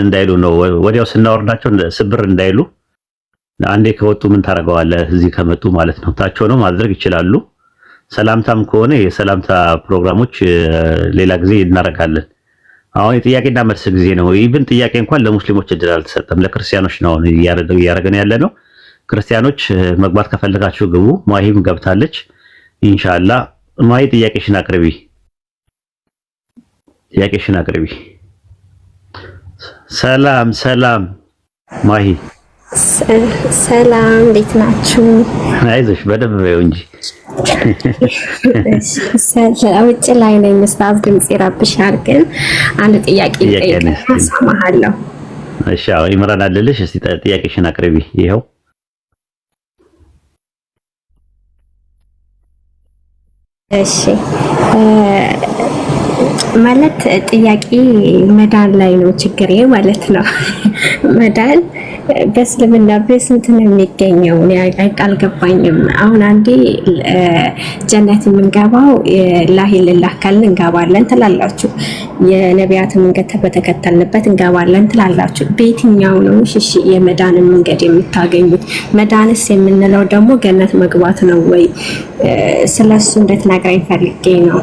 እንዳይሉ ነው ወዲያው ስናወርዳቸው ስብር እንዳይሉ አንዴ ከወጡ ምን ታረጋዋለህ እዚህ ከመጡ ማለት ነው ታች ሆነው ማድረግ ይችላሉ። ሰላምታም ከሆነ የሰላምታ ፕሮግራሞች ሌላ ጊዜ እናረጋለን። አሁን የጥያቄና መልስ ጊዜ ነው። ኢቭን ጥያቄ እንኳን ለሙስሊሞች እድል አልተሰጠም፣ ለክርስቲያኖች ነው እያረገን ያለ ነው። ክርስቲያኖች መግባት ከፈለጋችሁ ግቡ። ማሂም ገብታለች ኢንሻአላህ። ማሂ ጥያቄሽን አቅርቢ። ሰላም ማሂ። ሰላም እንዴት ናችሁ? አይዞሽ በደንብ በይው እንጂ ውጭ ላይ ነኝ። ኡስታዝ ድምጽ ይረብሻል፣ ግን አንድ ጥያቄ እሰማሃለሁ። እሺ ኢምራን አለልሽ። እስቲ ጥያቄሽን አቅርቢ። ይኸው እሺ ማለት ጥያቄ መዳን ላይ ነው ችግሬ ማለት ነው። መዳን በእስልምና በስንት ነው የሚገኘው? አልገባኝም። አሁን አንዴ ጀነት የምንገባው ላሂ ለላህ ካልን እንገባለን ትላላችሁ፣ የነቢያት መንገድ በተከተልንበት እንገባለን ትላላችሁ። በየትኛው ነው እሺ የመዳንን መንገድ የምታገኙት? መዳንስ የምንለው ደግሞ ገነት መግባት ነው ወይ? ስለሱ እንድትነግረኝ ፈልጌ ነው።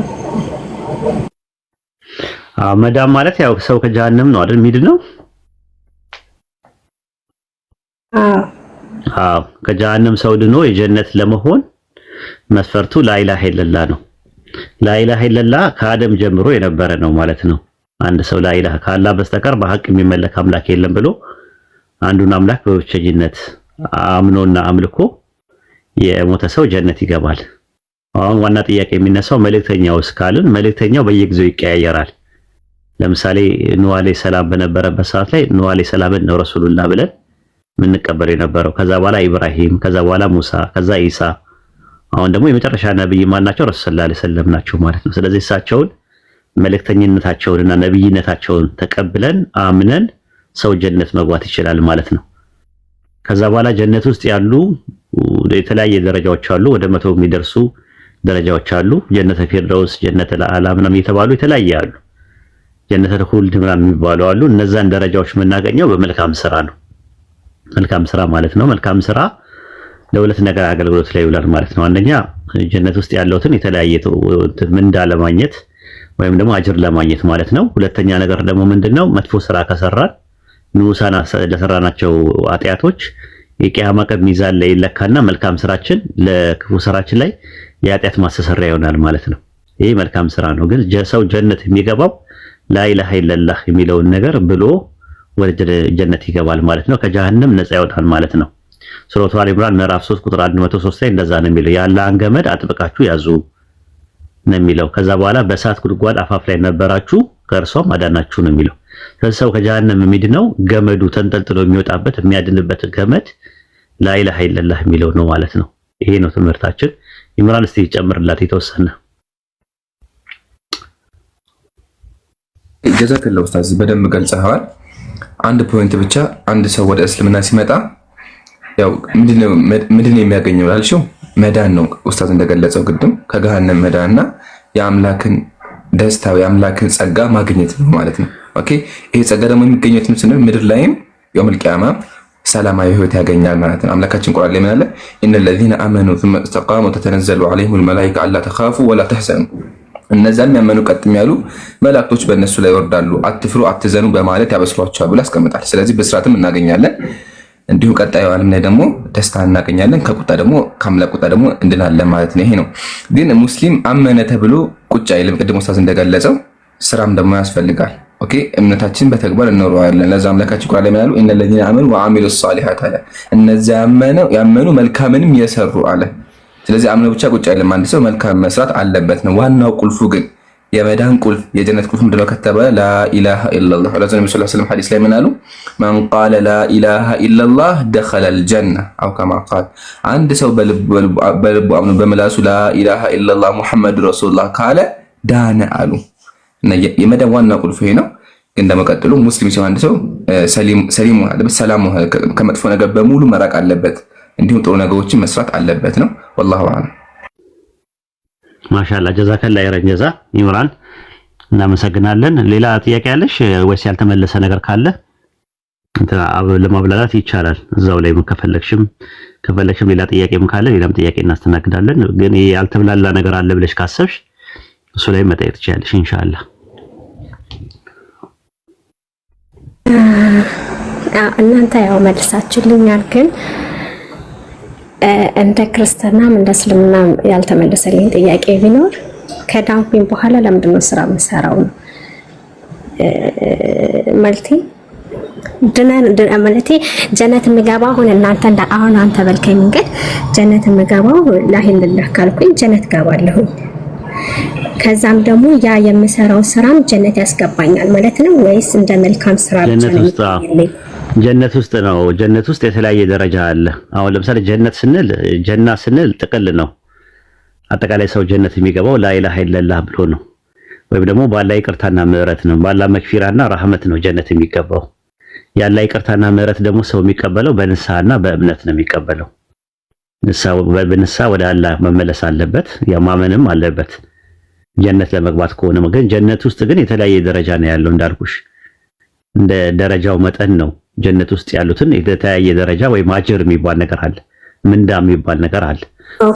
መዳን ማለት ያው ሰው ከጀሃነም ነው አይደል የሚድነው? አዎ ከጀሃነም ሰው ድኖ የጀነት ለመሆን መስፈርቱ ላኢላሃ ኢለላህ ነው። ላኢላሃ ኢለላህ ከአደም ጀምሮ የነበረ ነው ማለት ነው። አንድ ሰው ላኢላሃ ከአላህ በስተቀር በሐቅ የሚመለክ አምላክ የለም ብሎ አንዱን አምላክ በብቸኝነት አምኖና አምልኮ የሞተ ሰው ጀነት ይገባል። አሁን ዋና ጥያቄ የሚነሳው መልእክተኛውስ ካልን መልእክተኛው በየጊዜው ይቀያየራል። ለምሳሌ ኑህ አለይሂ ሰላም በነበረበት ሰዓት ላይ ኑህ አለይሂ ሰላምን ነው ረሱሉላህ ብለን የምንቀበል የነበረው። ከዛ በኋላ ኢብራሂም፣ ከዛ በኋላ ሙሳ፣ ከዛ ኢሳ፣ አሁን ደግሞ የመጨረሻ ነብይ ማናቸው? ረሱል ሰለላሁ ዐለይሂ ወሰለም ናቸው ማለት ነው። ስለዚህ እሳቸውን መልእክተኝነታቸውንና ነብይነታቸውን ተቀብለን አምነን ሰው ጀነት መግባት ይችላል ማለት ነው። ከዛ በኋላ ጀነት ውስጥ ያሉ የተለያየ ደረጃዎች አሉ። ወደ 100 የሚደርሱ ደረጃዎች አሉ። ጀነተ ፊርደውስ፣ ጀነተ ለአላ ምናምን የተባሉ የተለያየ አሉ። ጀነተ ሁልድ ምናምን የሚባሉ አሉ። እነዛን ደረጃዎች የምናገኘው በመልካም ስራ ነው። መልካም ስራ ማለት ነው። መልካም ስራ ለሁለት ነገር አገልግሎት ላይ ይውላል ማለት ነው። አንደኛ ጀነት ውስጥ ያለውትን የተለያየ ምንዳ ለማግኘት ወይም ደግሞ አጅር ለማግኘት ማለት ነው። ሁለተኛ ነገር ደግሞ ምንድነው? መጥፎ ስራ ከሰራን ንዑሳን ለሰራናቸው ኃጢአቶች የቂያማ ቀን ሚዛን ላይ ይለካና መልካም ስራችን ለክፉ ስራችን ላይ የኃጢአት ማስተሰሪያ ይሆናል ማለት ነው። ይሄ መልካም ስራ ነው። ግን ሰው ጀነት የሚገባው ላኢላሃ ኢለላህ የሚለውን ነገር ብሎ ወደ ጀነት ይገባል ማለት ነው። ከጀሃነም ነፃ ይወጣል ማለት ነው። ሱረቱ አሊ ኢምራን ምዕራፍ 3 ቁጥር 103 ላይ እንደዛ ነው የሚለው። የአላህን ገመድ አጥብቃችሁ ያዙ ነው የሚለው። ከዛ በኋላ በእሳት ጉድጓድ አፋፍ ላይ ነበራችሁ ከእርሷም አዳናችሁ ነው የሚለው። ስለዚህ ሰው ከጀሃነም የሚድነው ገመዱ ተንጠልጥሎ የሚወጣበት የሚያድንበት ገመድ ላኢላሃ ኢለላህ የሚለው ነው ማለት ነው። ይሄ ነው ትምህርታችን። ኢምራን እስቲ ጨምርላት የተወሰነ። ጀዛከላሁ ኡስታዝ በደንብ ገልጸዋል። አንድ ፖይንት ብቻ አንድ ሰው ወደ እስልምና ሲመጣ ያው ምንድነው የሚያገኘው ያልሽው መዳን ነው። ኡስታዝ እንደገለጸው ቅድም ከገሃነም መዳንና የአምላክን ደስታ የአምላክን ጸጋ ማግኘት ነው ማለት ነው። ኦኬ ይሄ ጸጋ ደግሞ የሚገኘው ትምስል ምድር ላይም የውመል ቂያማ ሰላማዊ ህይወት ያገኛል ማለት ነው። አምላካችን ቁርአን ላይ ምን አለ? ኢነል ለዚነ አመኑ ثم استقاموا تتنزل عليهم الملائكة الا تخافوا ولا تحزنوا እነዛን የሚያመኑ ቀጥም ያሉ መላእክቶች በእነሱ ላይ ይወርዳሉ፣ አትፍሩ አትዘኑ በማለት ያበስሯቸዋል ብሎ ያስቀምጣል። ስለዚህ በስራትም እናገኛለን፣ እንዲሁ ቀጣዩ ዓለም ላይ ደግሞ ደስታ እናገኛለን፣ ከቁጣ ደግሞ ከአምላክ ቁጣ ደግሞ እንድናለን ማለት ነው። ይሄ ነው። ግን ሙስሊም አመነ ተብሎ ቁጭ አይልም። ቅድም ኡስታዝ እንደገለጸው ስራም ደግሞ ያስፈልጋል። ኦኬ እምነታችን በተግባር እንኖረዋለን። ለዛ አምላካችን ቃል ላይ ኢነ ለዚነ አመኑ ወአሚሉ ሷሊሃት አለ። እነዚያ ያመኑ መልካምንም የሰሩ አለ። ስለዚህ አምነው ብቻ ቁጭ አይልም። አንድ ሰው መልካም መስራት አለበት ነው ዋናው ቁልፉ። ግን የመዳን ቁልፍ የጀነት ቁልፍ ምንድነው ከተባለ ላኢላሃ ኢላላህ። ወላሂ ነብዩ ሰለላሁ ዐለይሂ ወሰለም ሐዲስ ላይ ምን አሉ? ማን ቃለ ላኢላሃ ኢላላህ ደኸለል ጀነ አው ከማ ቃል። አንድ ሰው በልቡ አምኖ በመላሱ ላኢላሃ ኢላላህ ሙሐመድ ረሱሉላህ ካለ ዳነ አሉ። እና የመዳን ዋና ቁልፍ ይሄ ነው። ግን እንደመቀጠሉ ሙስሊም ሲሆን አንድ ሰው ሰሊም አለበት፣ ሰላም ከመጥፎ ነገር በሙሉ መራቅ አለበት። እንዲሁም ጥሩ ነገሮችን መስራት አለበት ነው። والله اعلم። ማሻአላ ጀዛከላ ይረን ኢምራን እናመሰግናለን። ሌላ ጥያቄ ያለሽ ወይስ ያልተመለሰ ነገር ካለ? ለማብላላት ይቻላል። እዛው ላይ ከፈለግሽም ሌላ ጥያቄም ካለ ሌላም ጥያቄ እናስተናግዳለን። ግን ይሄ ያልተብላላ ነገር አለ ብለሽ ካሰብሽ እሱ ላይ መጠየቅ ትችያለሽ ኢንሻአላህ። እናንተ ያው መልሳችሁልኛል፣ ግን እንደ ክርስትናም እንደ እስልምናም ያልተመለሰልኝ ጥያቄ ቢኖር ከዳንኩኝ በኋላ ለምንድን ነው ስራ የምሰራው ነው ማለቴ ማለቴ ጀነት የምገባው አሁን አንተ በልከኝ መንገድ ጀነት የምገባው ላሂልላህ ካልኩኝ ጀነት ገባለሁ። ከዛም ደግሞ ያ የምሰራው ስራም ጀነት ያስገባኛል ማለት ነው ወይስ እንደ መልካም ስራ ብቻ ነው? ጀነት ውስጥ ነው። ጀነት ውስጥ የተለያየ ደረጃ አለ። አሁን ለምሳሌ ጀና ስንል ጥቅል ነው። አጠቃላይ ሰው ጀነት የሚገባው ላኢላሃ ኢለላህ ብሎ ነው፣ ወይም ደግሞ ባላ ይቅርታና ምህረት ነው። ባላ መግፊራና ረህመት ነው ጀነት የሚገባው። ያላ ይቅርታና ምህረት ደግሞ ሰው የሚቀበለው በንስሐና በእምነት ነው የሚቀበለው። በንስሐ ወደ አላህ መመለስ አለበት፣ ማመንም አለበት ጀነት ለመግባት ከሆነ። ግን ጀነት ውስጥ ግን የተለያየ ደረጃ ነው ያለው እንዳልኩሽ፣ እንደ ደረጃው መጠን ነው ጀነት ውስጥ ያሉትን የተለያየ ደረጃ ወይም አጅር የሚባል ነገር አለ፣ ምንዳ የሚባል ነገር አለ፣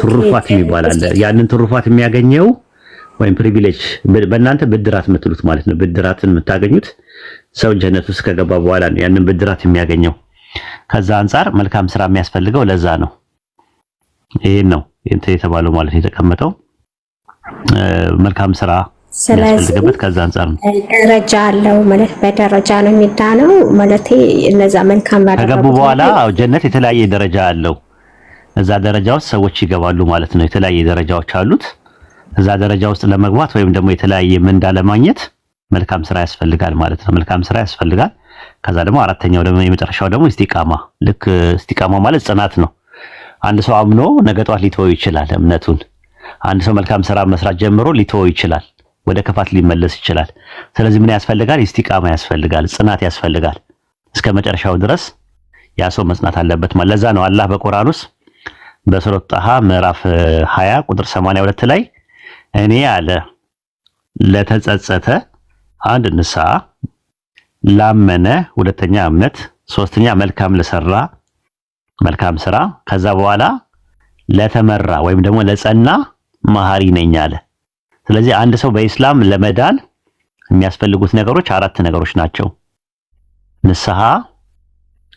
ትሩፋት የሚባል አለ። ያንን ትሩፋት የሚያገኘው ወይም ፕሪቪሌጅ በእናንተ ብድራት የምትሉት ማለት ነው። ብድራትን የምታገኙት ሰው ጀነት ውስጥ ከገባ በኋላ ነው ያንን ብድራት የሚያገኘው። ከዛ አንፃር መልካም ስራ የሚያስፈልገው ለዛ ነው። ይሄን ነው የተባለው ማለት የተቀመጠው መልካም ስራ የሚያስፈልግበት ከዛ አንፃር ነው። ደረጃ አለው ማለት በደረጃ ነው የሚዳነው ማለት እነዛ መልካም ከገቡ በኋላ ጀነት የተለያየ ደረጃ አለው። እዛ ደረጃ ውስጥ ሰዎች ይገባሉ ማለት ነው። የተለያየ ደረጃዎች አሉት። እዛ ደረጃ ውስጥ ለመግባት ወይም ደግሞ የተለያየ ምንዳ ለማግኘት መልካም ስራ ያስፈልጋል ማለት ነው። መልካም ስራ ያስፈልጋል። ከዛ ደግሞ አራተኛው ደግሞ የመጨረሻው ደግሞ ኢስቲቃማ። ልክ ኢስቲቃማ ማለት ጽናት ነው። አንድ ሰው አምኖ ነገ ጧት ሊተወው ይችላል እምነቱን። አንድ ሰው መልካም ስራ መስራት ጀምሮ ሊተወው ይችላል፣ ወደ ክፋት ሊመለስ ይችላል። ስለዚህ ምን ያስፈልጋል? ኢስቲቃማ ያስፈልጋል፣ ጽናት ያስፈልጋል። እስከ መጨረሻው ድረስ ያ ሰው መጽናት አለበት ማለት። ለዛ ነው አላህ በቁርአን ውስጥ በሱረቱ ጣሃ ምዕራፍ 20 ቁጥር 82 ላይ እኔ አለ ለተጸጸተ አንድ ንስሐ፣ ላመነ ሁለተኛ እምነት፣ ሶስተኛ መልካም ለሰራ መልካም ስራ፣ ከዛ በኋላ ለተመራ ወይም ደግሞ ለጸና መሐሪ ነኝ አለ። ስለዚህ አንድ ሰው በኢስላም ለመዳን የሚያስፈልጉት ነገሮች 4 ነገሮች ናቸው። ንስሐ፣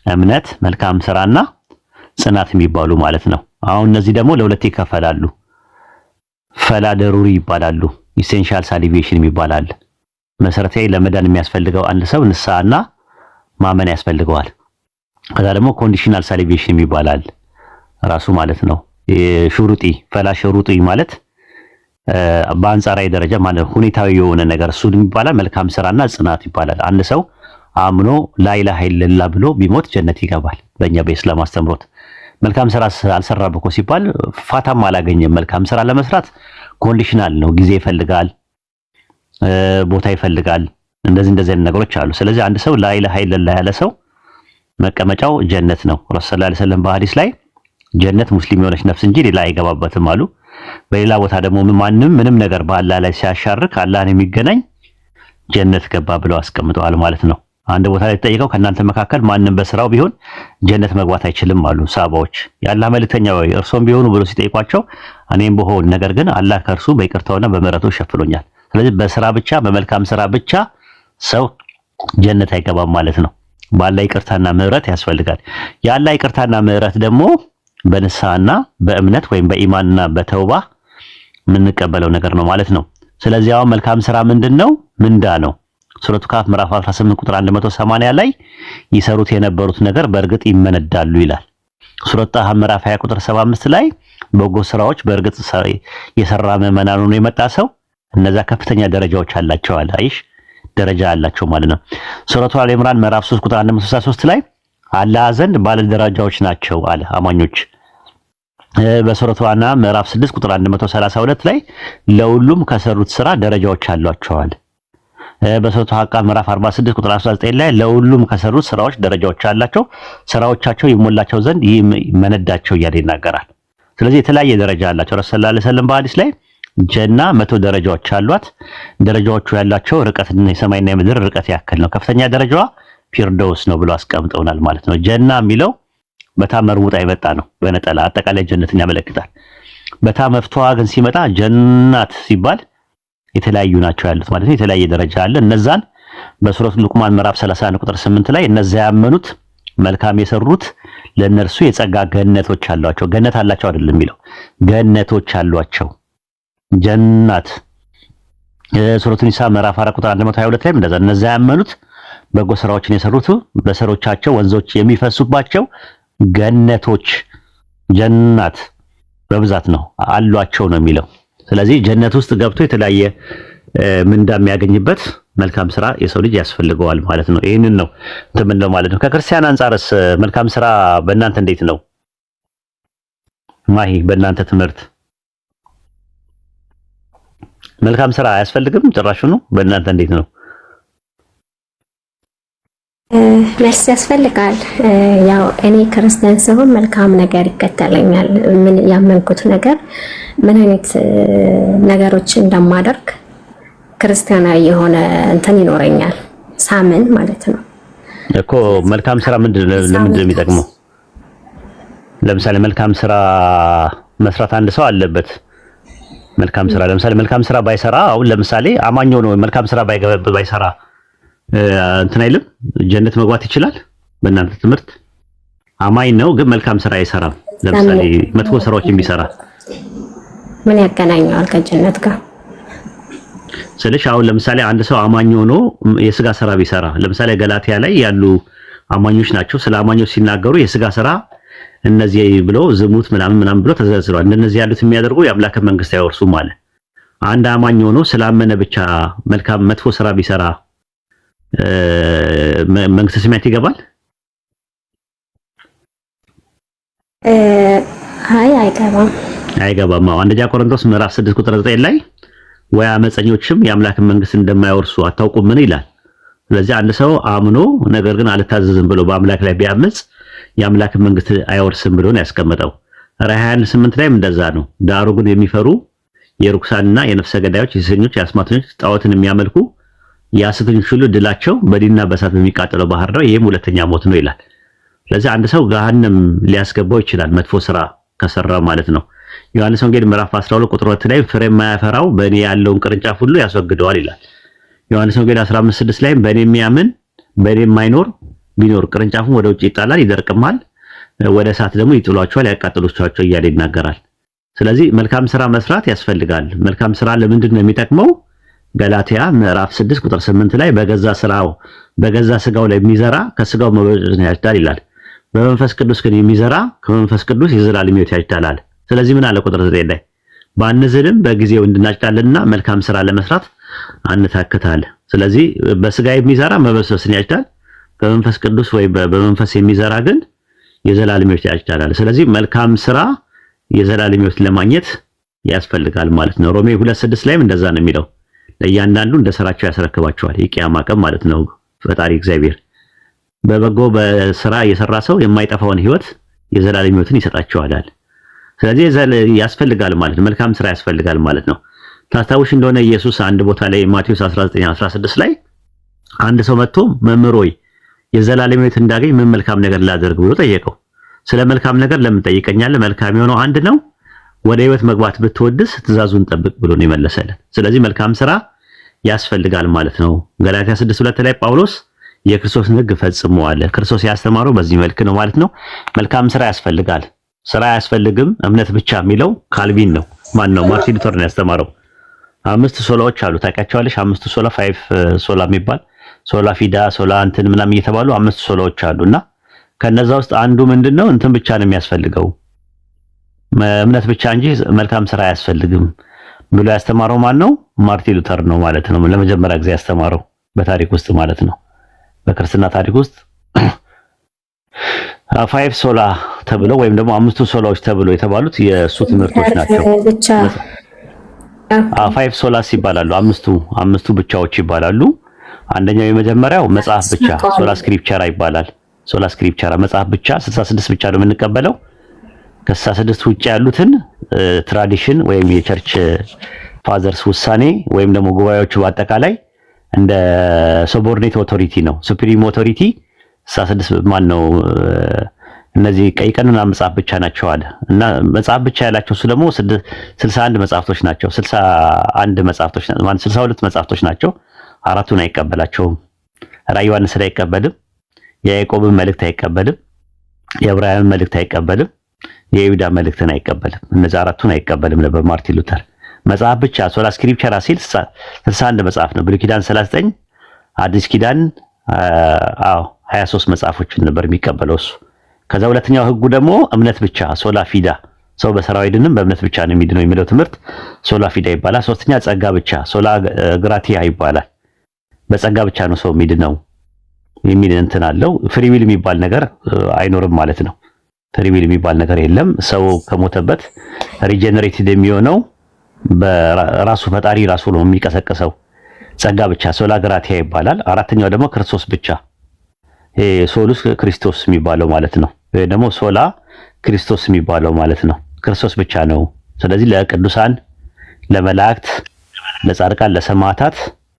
እምነት፣ መልካም ስራና ጽናት የሚባሉ ማለት ነው። አሁን እነዚህ ደግሞ ለሁለት ይከፈላሉ። ፈላ ደሩሪ ይባላሉ። ኢሴንሻል ሳሊቬሽን ይባላል። መሰረታዊ ለመዳን የሚያስፈልገው አንድ ሰው ንስሐና ማመን ያስፈልገዋል። ከዛ ደግሞ ኮንዲሽናል ሳሊቬሽን ይባላል ራሱ ማለት ነው። ሹሩጢ ፈላ ሹሩጢ ማለት በአንጻራዊ ደረጃ ማለት ሁኔታዊ የሆነ ነገር እሱ ይባላል። መልካም ስራና ጽናት ይባላል። አንድ ሰው አምኖ ላኢላሃ ኢለላህ ብሎ ቢሞት ጀነት ይገባል በእኛ በእስላም አስተምሮት። መልካም ስራ አልሰራም እኮ ሲባል ፋታም አላገኘም። መልካም ስራ ለመስራት ኮንዲሽናል ነው፣ ጊዜ ይፈልጋል፣ ቦታ ይፈልጋል። እንደዚህ አይነት ነገሮች አሉ። ስለዚህ አንድ ሰው ላኢላሃ ኢለላህ ያለ ሰው መቀመጫው ጀነት ነው። ረሱል ሰለላሁ ዐለይሂ ወሰለም በሐዲስ ላይ ጀነት ሙስሊም የሆነች ነፍስ እንጂ ሌላ አይገባበትም አሉ። በሌላ ቦታ ደግሞ ማንም ምንም ነገር በአላህ ላይ ሲያሻርክ አላህን የሚገናኝ ጀነት ገባ ብለው አስቀምጠዋል ማለት ነው። አንድ ቦታ ላይ ተጠይቀው ከእናንተ መካከል ማንም በስራው ቢሆን ጀነት መግባት አይችልም አሉ ሰሃባዎች። የአላህ መልእክተኛ ወይ እርሶም ቢሆኑ ብሎ ሲጠይቋቸው እኔም በሆን ነገር ግን አላህ ከእርሱ በይቅርታውና በምህረቱ ሸፍኖኛል። ስለዚህ በስራ ብቻ በመልካም ስራ ብቻ ሰው ጀነት አይገባም ማለት ነው። በአላህ ይቅርታና ምህረት ያስፈልጋል። የአላህ ይቅርታና ምህረት ደግሞ በንስሐና በእምነት ወይም በኢማንና በተውባ የምንቀበለው ነገር ነው ማለት ነው። ስለዚህ አሁን መልካም ስራ ምንድነው? ምንዳ ነው። ሱረቱ ካፍ ምዕራፍ 18 ቁጥር 180 ላይ ይሰሩት የነበሩት ነገር በእርግጥ ይመነዳሉ ይላል። ሱረቱ ጣሃ ምዕራፍ 20 ቁጥር 75 ላይ በጎ ስራዎች በእርግጥ የሰራ ምዕመናን ሆኖ የመጣ ሰው እነዛ ከፍተኛ ደረጃዎች አላቸው አለ። አይሽ ደረጃ አላቸው ማለት ነው። ሱረቱ አለ ኢምራን ምዕራፍ 3 ቁጥር 163 ላይ አላህ ዘንድ ባለ ደረጃዎች ናቸው አለ አማኞች። በሱረቱ አና ምዕራፍ 6 ቁጥር 132 ላይ ለሁሉም ከሰሩት ስራ ደረጃዎች አሏቸዋል። በሱረቱ ሐቃ ምዕራፍ 46 ቁጥር 19 ላይ ለሁሉም ከሰሩት ስራዎች ደረጃዎች አላቸው፣ ስራዎቻቸው ይሞላቸው ዘንድ ይመነዳቸው እያለ ይናገራል። ስለዚህ የተለያየ ደረጃ አላቸው። ረሱል ሰለላሁ ዐለይሂ ወሰለም በሐዲስ ላይ ጀና 100 ደረጃዎች አሏት። ደረጃዎቹ ያላቸው ርቀት የሰማይና የምድር ርቀት ያክል ነው። ከፍተኛ ደረጃዋ ፊርደውስ ነው ብሎ አስቀምጠውናል ማለት ነው። ጀና የሚለው በታ መርሙጣ የመጣ ነው በነጠላ አጠቃላይ ጀነትን ያመለክታል። በታ መፍቷ ግን ሲመጣ ጀናት ሲባል የተለያዩ ናቸው ያሉት ማለት ነው። የተለያየ ደረጃ አለ። እነዛን በሱረቱ ሉቅማን ምዕራፍ 31 ቁጥር 8 ላይ እነዚያ ያመኑት መልካም የሰሩት ለነርሱ የጸጋ ገነቶች አሏቸው። ገነት አላቸው አይደለም የሚለው ገነቶች አሏቸው ጀናት። ሱረቱ ኒሳ ምዕራፍ 4 ቁጥር 122 ላይ እንደዛ እነዚያ ያመኑት በጎ ስራዎችን የሰሩት በሰሮቻቸው ወንዞች የሚፈሱባቸው ገነቶች ጀናት በብዛት ነው አሏቸው ነው የሚለው። ስለዚህ ጀነት ውስጥ ገብቶ የተለያየ ምንዳ የሚያገኝበት መልካም ስራ የሰው ልጅ ያስፈልገዋል ማለት ነው። ይሄንን ነው ተመንለው ማለት ነው። ከክርስቲያን አንጻርስ መልካም ስራ በእናንተ እንዴት ነው? ማሂ በእናንተ ትምህርት መልካም ስራ አያስፈልግም ጭራሹ ነው? በእናንተ እንዴት ነው? መልስ ያስፈልጋል። ያው እኔ ክርስቲያን ስሆን መልካም ነገር ይከተለኛል። ምን ያመንኩት ነገር ምን አይነት ነገሮች እንደማደርግ ክርስቲያናዊ የሆነ እንትን ይኖረኛል ሳምን ማለት ነው እኮ። መልካም ስራ ለምንድን ነው የሚጠቅመው? ለምሳሌ መልካም ስራ መስራት አንድ ሰው አለበት። መልካም ስራ ለምሳሌ መልካም ስራ ባይሰራ አሁን ለምሳሌ አማኝ ሆኖ መልካም ስራ ባይሰራ እንትን አይልም ጀነት መግባት ይችላል? በእናንተ ትምህርት አማኝ ነው ግን መልካም ስራ አይሰራም። ለምሳሌ መጥፎ ስራዎችን ቢሰራ ምን ያገናኘዋል ከጀነት ጋር? ስለሽ አሁን ለምሳሌ አንድ ሰው አማኝ ሆኖ የስጋ ስራ ቢሰራ ለምሳሌ ገላትያ ላይ ያሉ አማኞች ናቸው ስለ አማኞች ሲናገሩ የስጋ ስራ እነዚህ ብሎ ዝሙት ምናምን ብሎ ተዘርዝሯል። እንደነዚህ ያሉት የሚያደርጉ የአምላክ መንግስት አይወርሱም ማለት። አንድ አማኝ ሆኖ ስላመነ ብቻ መልካም መጥፎ ስራ ቢሰራ መንግስተ ሰማያት ይገባል? አይገባም። አንደኛ ቆሮንቶስ ምዕራፍ 6 ቁጥር 9 ላይ ወይ አመፀኞችም የአምላክን መንግስት እንደማይወርሱ አታውቁም ምን ይላል? ስለዚህ አንድ ሰው አምኖ ነገር ግን አልታዘዝም ብሎ በአምላክ ላይ ቢያመጽ የአምላክን መንግስት አይወርስም ብሎ ነው ያስቀመጠው። ራዕይ 21:8 ላይም እንደዛ ነው። ዳሩ ግን የሚፈሩ የርኩሳንና የነፍሰ ገዳዮች፣ የሴሰኞች፣ የአስማተኞች ጣዖትን የሚያመልኩ የሐሰተኞች ሁሉ ድላቸው በዲንና በእሳት በሚቃጠለው ባህር ነው፣ ይሄም ሁለተኛ ሞት ነው ይላል። ስለዚህ አንድ ሰው ገሃነም ሊያስገባው ይችላል መጥፎ ስራ ከሰራ ማለት ነው። ዮሐንስ ወንጌል ምዕራፍ 12 ቁጥር 2 ላይ ፍሬ የማያፈራው በእኔ ያለውን ቅርንጫፍ ሁሉ ያስወግደዋል ይላል። ዮሐንስ ወንጌል 15:6 ላይ በእኔ የሚያምን በእኔ የማይኖር ቢኖር ቅርንጫፉን ወደ ውጭ ይጣላል፣ ይደርቅማል፣ ወደ እሳት ደግሞ ይጥሏቸዋል፣ ያቃጥሉቻቸው እያለ ይናገራል። ስለዚህ መልካም ስራ መስራት ያስፈልጋል። መልካም ስራ ለምንድን ነው የሚጠቅመው? ገላትያ ምዕራፍ 6 ቁጥር 8 ላይ በገዛ ስጋው ላይ የሚዘራ ከስጋው መበለትን ያጭዳል ይላል። በመንፈስ ቅዱስ ግን የሚዘራ ከመንፈስ ቅዱስ የዘላለም ሕይወት ያጭዳል። ስለዚህ ምን አለ ቁጥር 9 ላይ ባንዝልም በጊዜው እንድናጭዳለንና መልካም ስራ ለመስራት አንታክታል። ስለዚህ በስጋ የሚዘራ መበስበስን ያጭዳል፣ በመንፈስ ቅዱስ ወይ በመንፈስ የሚዘራ ግን የዘላለም ሕይወት ያጭዳል። ስለዚህ መልካም ስራ የዘላለም ሕይወት ለማግኘት ያስፈልጋል ማለት ነው። ሮሜ 2:6 ላይም እንደዛ ነው የሚለው ለእያንዳንዱ እንደ ስራቸው ያስረክባቸዋል። የቂያማ ቀን ማለት ነው። ፈጣሪ እግዚአብሔር በበጎ በስራ የሰራ ሰው የማይጠፋውን ሕይወት የዘላለም ሕይወትን ይሰጣቸዋል። ስለዚህ ያስፈልጋል ማለት ነው። መልካም ስራ ያስፈልጋል ማለት ነው። ታስታውሽ እንደሆነ ኢየሱስ አንድ ቦታ ላይ ማቴዎስ 19:16 ላይ አንድ ሰው መጥቶ መምህር ሆይ የዘላለም ሕይወት እንዳገኝ ምን መልካም ነገር ላደርግ ብሎ ጠየቀው። ስለ መልካም ነገር ለምን ጠይቀኛለህ? መልካም የሆነው አንድ ነው። ወደ ሕይወት መግባት ብትወድስ ትእዛዙን ጠብቅ ብሎ ነው የመለሰለት። ስለዚህ መልካም ስራ ያስፈልጋል ማለት ነው። ገላትያ 6:2 ላይ ጳውሎስ የክርስቶስን ሕግ ፈጽሞ አለ። ክርስቶስ ያስተማረው በዚህ መልክ ነው ማለት ነው። መልካም ስራ ያስፈልጋል። ስራ አያስፈልግም እምነት ብቻ የሚለው ካልቪን ነው። ማን ነው? ማርቲን ሉተር ነው ያስተማረው። 5 ሶላዎች አሉ ታውቂያቸዋለሽ? 5 ሶላ 5 ሶላ የሚባል ሶላ ፊዳ ሶላ እንትን ምናምን እየተባሉ 5 ሶላዎች አሉና ከነዛ ውስጥ አንዱ ምንድነው እንትን ብቻ ነው የሚያስፈልገው እምነት ብቻ እንጂ መልካም ስራ አያስፈልግም ብሎ ያስተማረው ማን ነው? ማርቲን ሉተር ነው ማለት ነው። ለመጀመሪያ ጊዜ ያስተማረው በታሪክ ውስጥ ማለት ነው። በክርስትና ታሪክ ውስጥ 5 ሶላ ተብሎ ወይም ደግሞ 5 ሶላዎች ተብሎ የተባሉት የእሱ ትምህርቶች ናቸው። 5 ሶላስ ይባላሉ። አምስቱ ብቻዎች ይባላሉ። አንደኛው የመጀመሪያው መጽሐፍ ብቻ ሶላ ስክሪፕቸራ ይባላል። ሶላ ስክሪፕቸራ መጽሐፍ ብቻ 66 ብቻ ነው የምንቀበለው። ከ66 ውጭ ያሉትን ትራዲሽን ወይም የቸርች ፋዘርስ ውሳኔ ወይም ደግሞ ጉባኤዎቹ በአጠቃላይ እንደ ሶቦርዲኔት ኦቶሪቲ ነው። ሱፕሪም ኦቶሪቲ 66 ማን ነው እነዚህ ቀይ ቀንና መጽሐፍ ብቻ ናቸው አለ እና መጽሐፍ ብቻ ያላቸው እሱ ደግሞ 61 መጽሐፍቶች ናቸው 61 መጽሐፍቶች ማለት 62 መጽሐፍቶች ናቸው። አራቱን አይቀበላቸውም። ራዕየ ዮሐንስን አይቀበልም፣ የያዕቆብን መልእክት አይቀበልም፣ የዕብራውያን መልእክት አይቀበልም፣ የይሁዳ መልእክትን አይቀበልም። እነዚህ አራቱን አይቀበልም ነበር ማርቲን ሉተር። መጽሐፍ ብቻ ሶላ ስክሪፕቸራ ሲል 61 መጽሐፍ ነው። ብሉይ ኪዳን 39፣ አዲስ ኪዳን 23 መጽሐፎችን ነበር የሚቀበለው እሱ። ከዛ ሁለተኛው ህጉ ደግሞ እምነት ብቻ ሶላ ፊዳ፣ ሰው በሥራው አይድንም በእምነት ብቻ ነው የሚድነው የሚለው ትምህርት ሶላ ፊዳ ይባላል። ሶስተኛ ጸጋ ብቻ ሶላ ግራቲያ ይባላል። በጸጋ ብቻ ነው ሰው የሚድነው የሚል እንትን አለው። ፍሪዊል የሚባል ነገር አይኖርም ማለት ነው። ፍሪዊል የሚባል ነገር የለም። ሰው ከሞተበት ሪጀነሬትድ የሚሆነው በራሱ ፈጣሪ ራሱ ነው የሚቀሰቅሰው። ጸጋ ብቻ ሶላ ግራቲያ ይባላል። አራተኛው ደግሞ ክርስቶስ ብቻ ሶሉስ ክርስቶስ የሚባለው ማለት ነው። ወይ ደግሞ ሶላ ክርስቶስ የሚባለው ማለት ነው። ክርስቶስ ብቻ ነው። ስለዚህ ለቅዱሳን፣ ለመላእክት፣ ለጻድቃን፣ ለሰማዕታት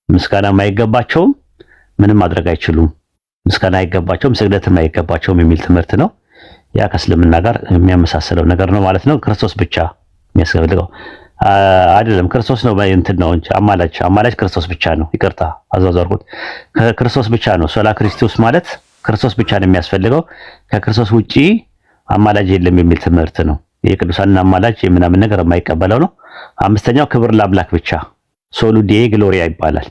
ምስጋና የማይገባቸውም ምንም ማድረግ አይችሉም። ምስጋና አይገባቸውም፣ ስግደትም አይገባቸውም የሚል ትምህርት ነው። ያ ከእስልምና ጋር የሚያመሳስለው ነገር ነው ማለት ነው። ክርስቶስ ብቻ የሚያስፈልገው አይደለም። ክርስቶስ ነው እንትን ነው እንጂ አማላጅ ክርስቶስ ብቻ ነው። ይቅርታ አዟዟርኩት። ክርስቶስ ብቻ ነው። ሶላ ክርስቶስ ማለት ክርስቶስ ብቻ ነው የሚያስፈልገው። ከክርስቶስ ውጪ አማላጅ የለም የሚል ትምህርት ነው። የቅዱሳንን አማላጅ የምናምን ነገር የማይቀበለው ነው። አምስተኛው ክብር ለአምላክ ብቻ ሶሉ ዲኤ ግሎሪያ ይባላል።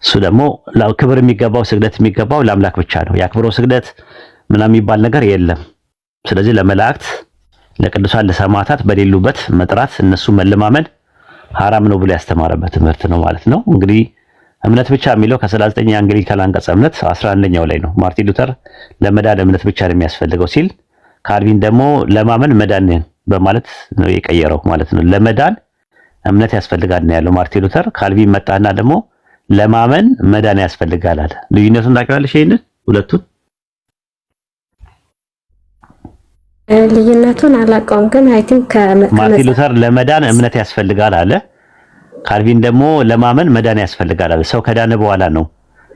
እሱ ደግሞ ክብር የሚገባው ስግደት የሚገባው ለአምላክ ብቻ ነው። የአክብሮት ስግደት ምናምን የሚባል ነገር የለም። ስለዚህ ለመላእክት፣ ለቅዱሳን፣ ለሰማዕታት በሌሉበት መጥራት እነሱ መለማመን ሐራም ነው ብሎ ያስተማረበት ትምህርት ነው ማለት ነው። እንግዲህ እምነት ብቻ የሚለው ከ39 የአንግሊካን አንቀጽ እምነት 11ኛው ላይ ነው። ማርቲን ሉተር ለመዳን እምነት ብቻ ነው የሚያስፈልገው ሲል፣ ካልቪን ደግሞ ለማመን መዳን በማለት ነው የቀየረው ማለት ነው። ለመዳን እምነት ያስፈልጋል ነው ያለው ማርቲን ሉተር። ካልቪን መጣና ደግሞ ለማመን መዳን ያስፈልጋል አለ። ልዩነቱን ታውቂዋለሽ? ይሄንን ሁለቱን ልዩነቱን አላውቀውም፣ ግን አይ ቲንክ ማርቲን ሉተር ለመዳን እምነት ያስፈልጋል አለ። ካልቪን ደግሞ ለማመን መዳን ያስፈልጋል አለ። ሰው ከዳነ በኋላ ነው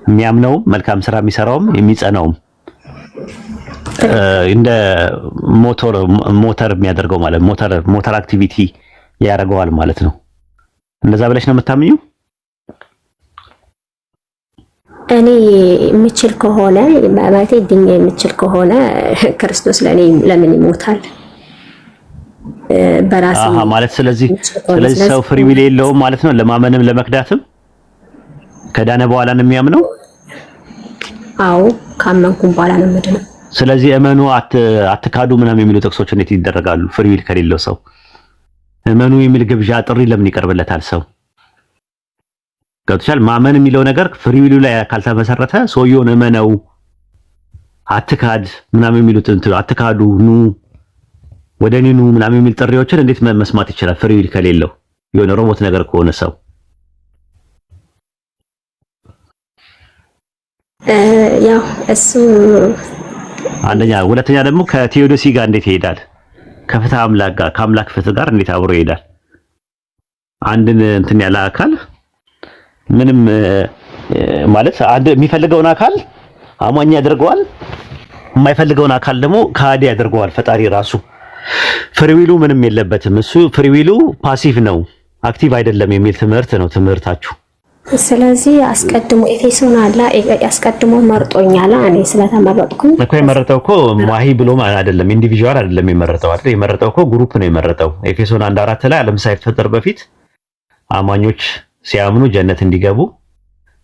የሚያምነው መልካም ስራ የሚሰራውም የሚጸናውም እንደ ሞተር የሚያደርገው ማለት ሞተር አክቲቪቲ ያደርገዋል ማለት ነው። እንደዛ ብለሽ ነው የምታምኚው? እኔ የምችል ከሆነ ማለት ድኛ የምችል ከሆነ ክርስቶስ ለኔ ለምን ይሞታል? በራሴ ማለት ስለዚህ ሰው ፍሪ ዊል የለውም ማለት ነው። ለማመንም ለመክዳትም ከዳነ በኋላ ነው የሚያምነው። አዎ ካመንኩም በኋላ ነው የምድነው። ስለዚህ እመኑ አትካዱ ምናምን የሚሉ ጥቅሶች እንዴት ይደረጋሉ? ፍሪ ዊል ከሌለው ሰው እመኑ የሚል ግብዣ ጥሪ ለምን ይቀርብለታል? ሰው ገብቶሻል? ማመን የሚለው ነገር ፍሪ ዊሉ ላይ ካልተመሰረተ ሰውየውን እመነው አትካድ ምናምን የሚሉት አትካዱ ኑ ወደ እኔ ኑ ምናምን የሚል ጥሪዎችን እንዴት መስማት ይችላል? ፍሪ ዊል ከሌለው የሆነ ሮቦት ነገር ከሆነ ሰው ያው እሱ አንደኛ። ሁለተኛ ደግሞ ከቴዎዶሲ ጋር እንዴት ይሄዳል? ከፍትህ አምላክ ጋር ከአምላክ ፍትህ ጋር እንዴት አብሮ ይሄዳል? አንድን እንትን ያለ አካል ምንም ማለት አንድ የሚፈልገውን አካል አማኝ ያደርገዋል፣ የማይፈልገውን አካል ደግሞ ከሃዲ ያደርገዋል። ፈጣሪ ራሱ ፍሪዊሉ ምንም የለበትም። እሱ ፍሪዊሉ ፓሲቭ ነው፣ አክቲቭ አይደለም የሚል ትምህርት ነው ትምህርታችሁ። ስለዚህ አስቀድሞ ኤፌሶን አላ አስቀድሞ መርጦኛል። እኔ ስለተመረጥኩኝ እኮ የመረጠው እኮ ማሂ ብሎ አይደለም፣ ኢንዲቪጁዋል አይደለም የመረጠው አይደል? የመረጠው እኮ ግሩፕ ነው የመረጠው። ኤፌሶን 1:4 ላይ ዓለም ሳይፈጠር በፊት አማኞች ሲያምኑ ጀነት እንዲገቡ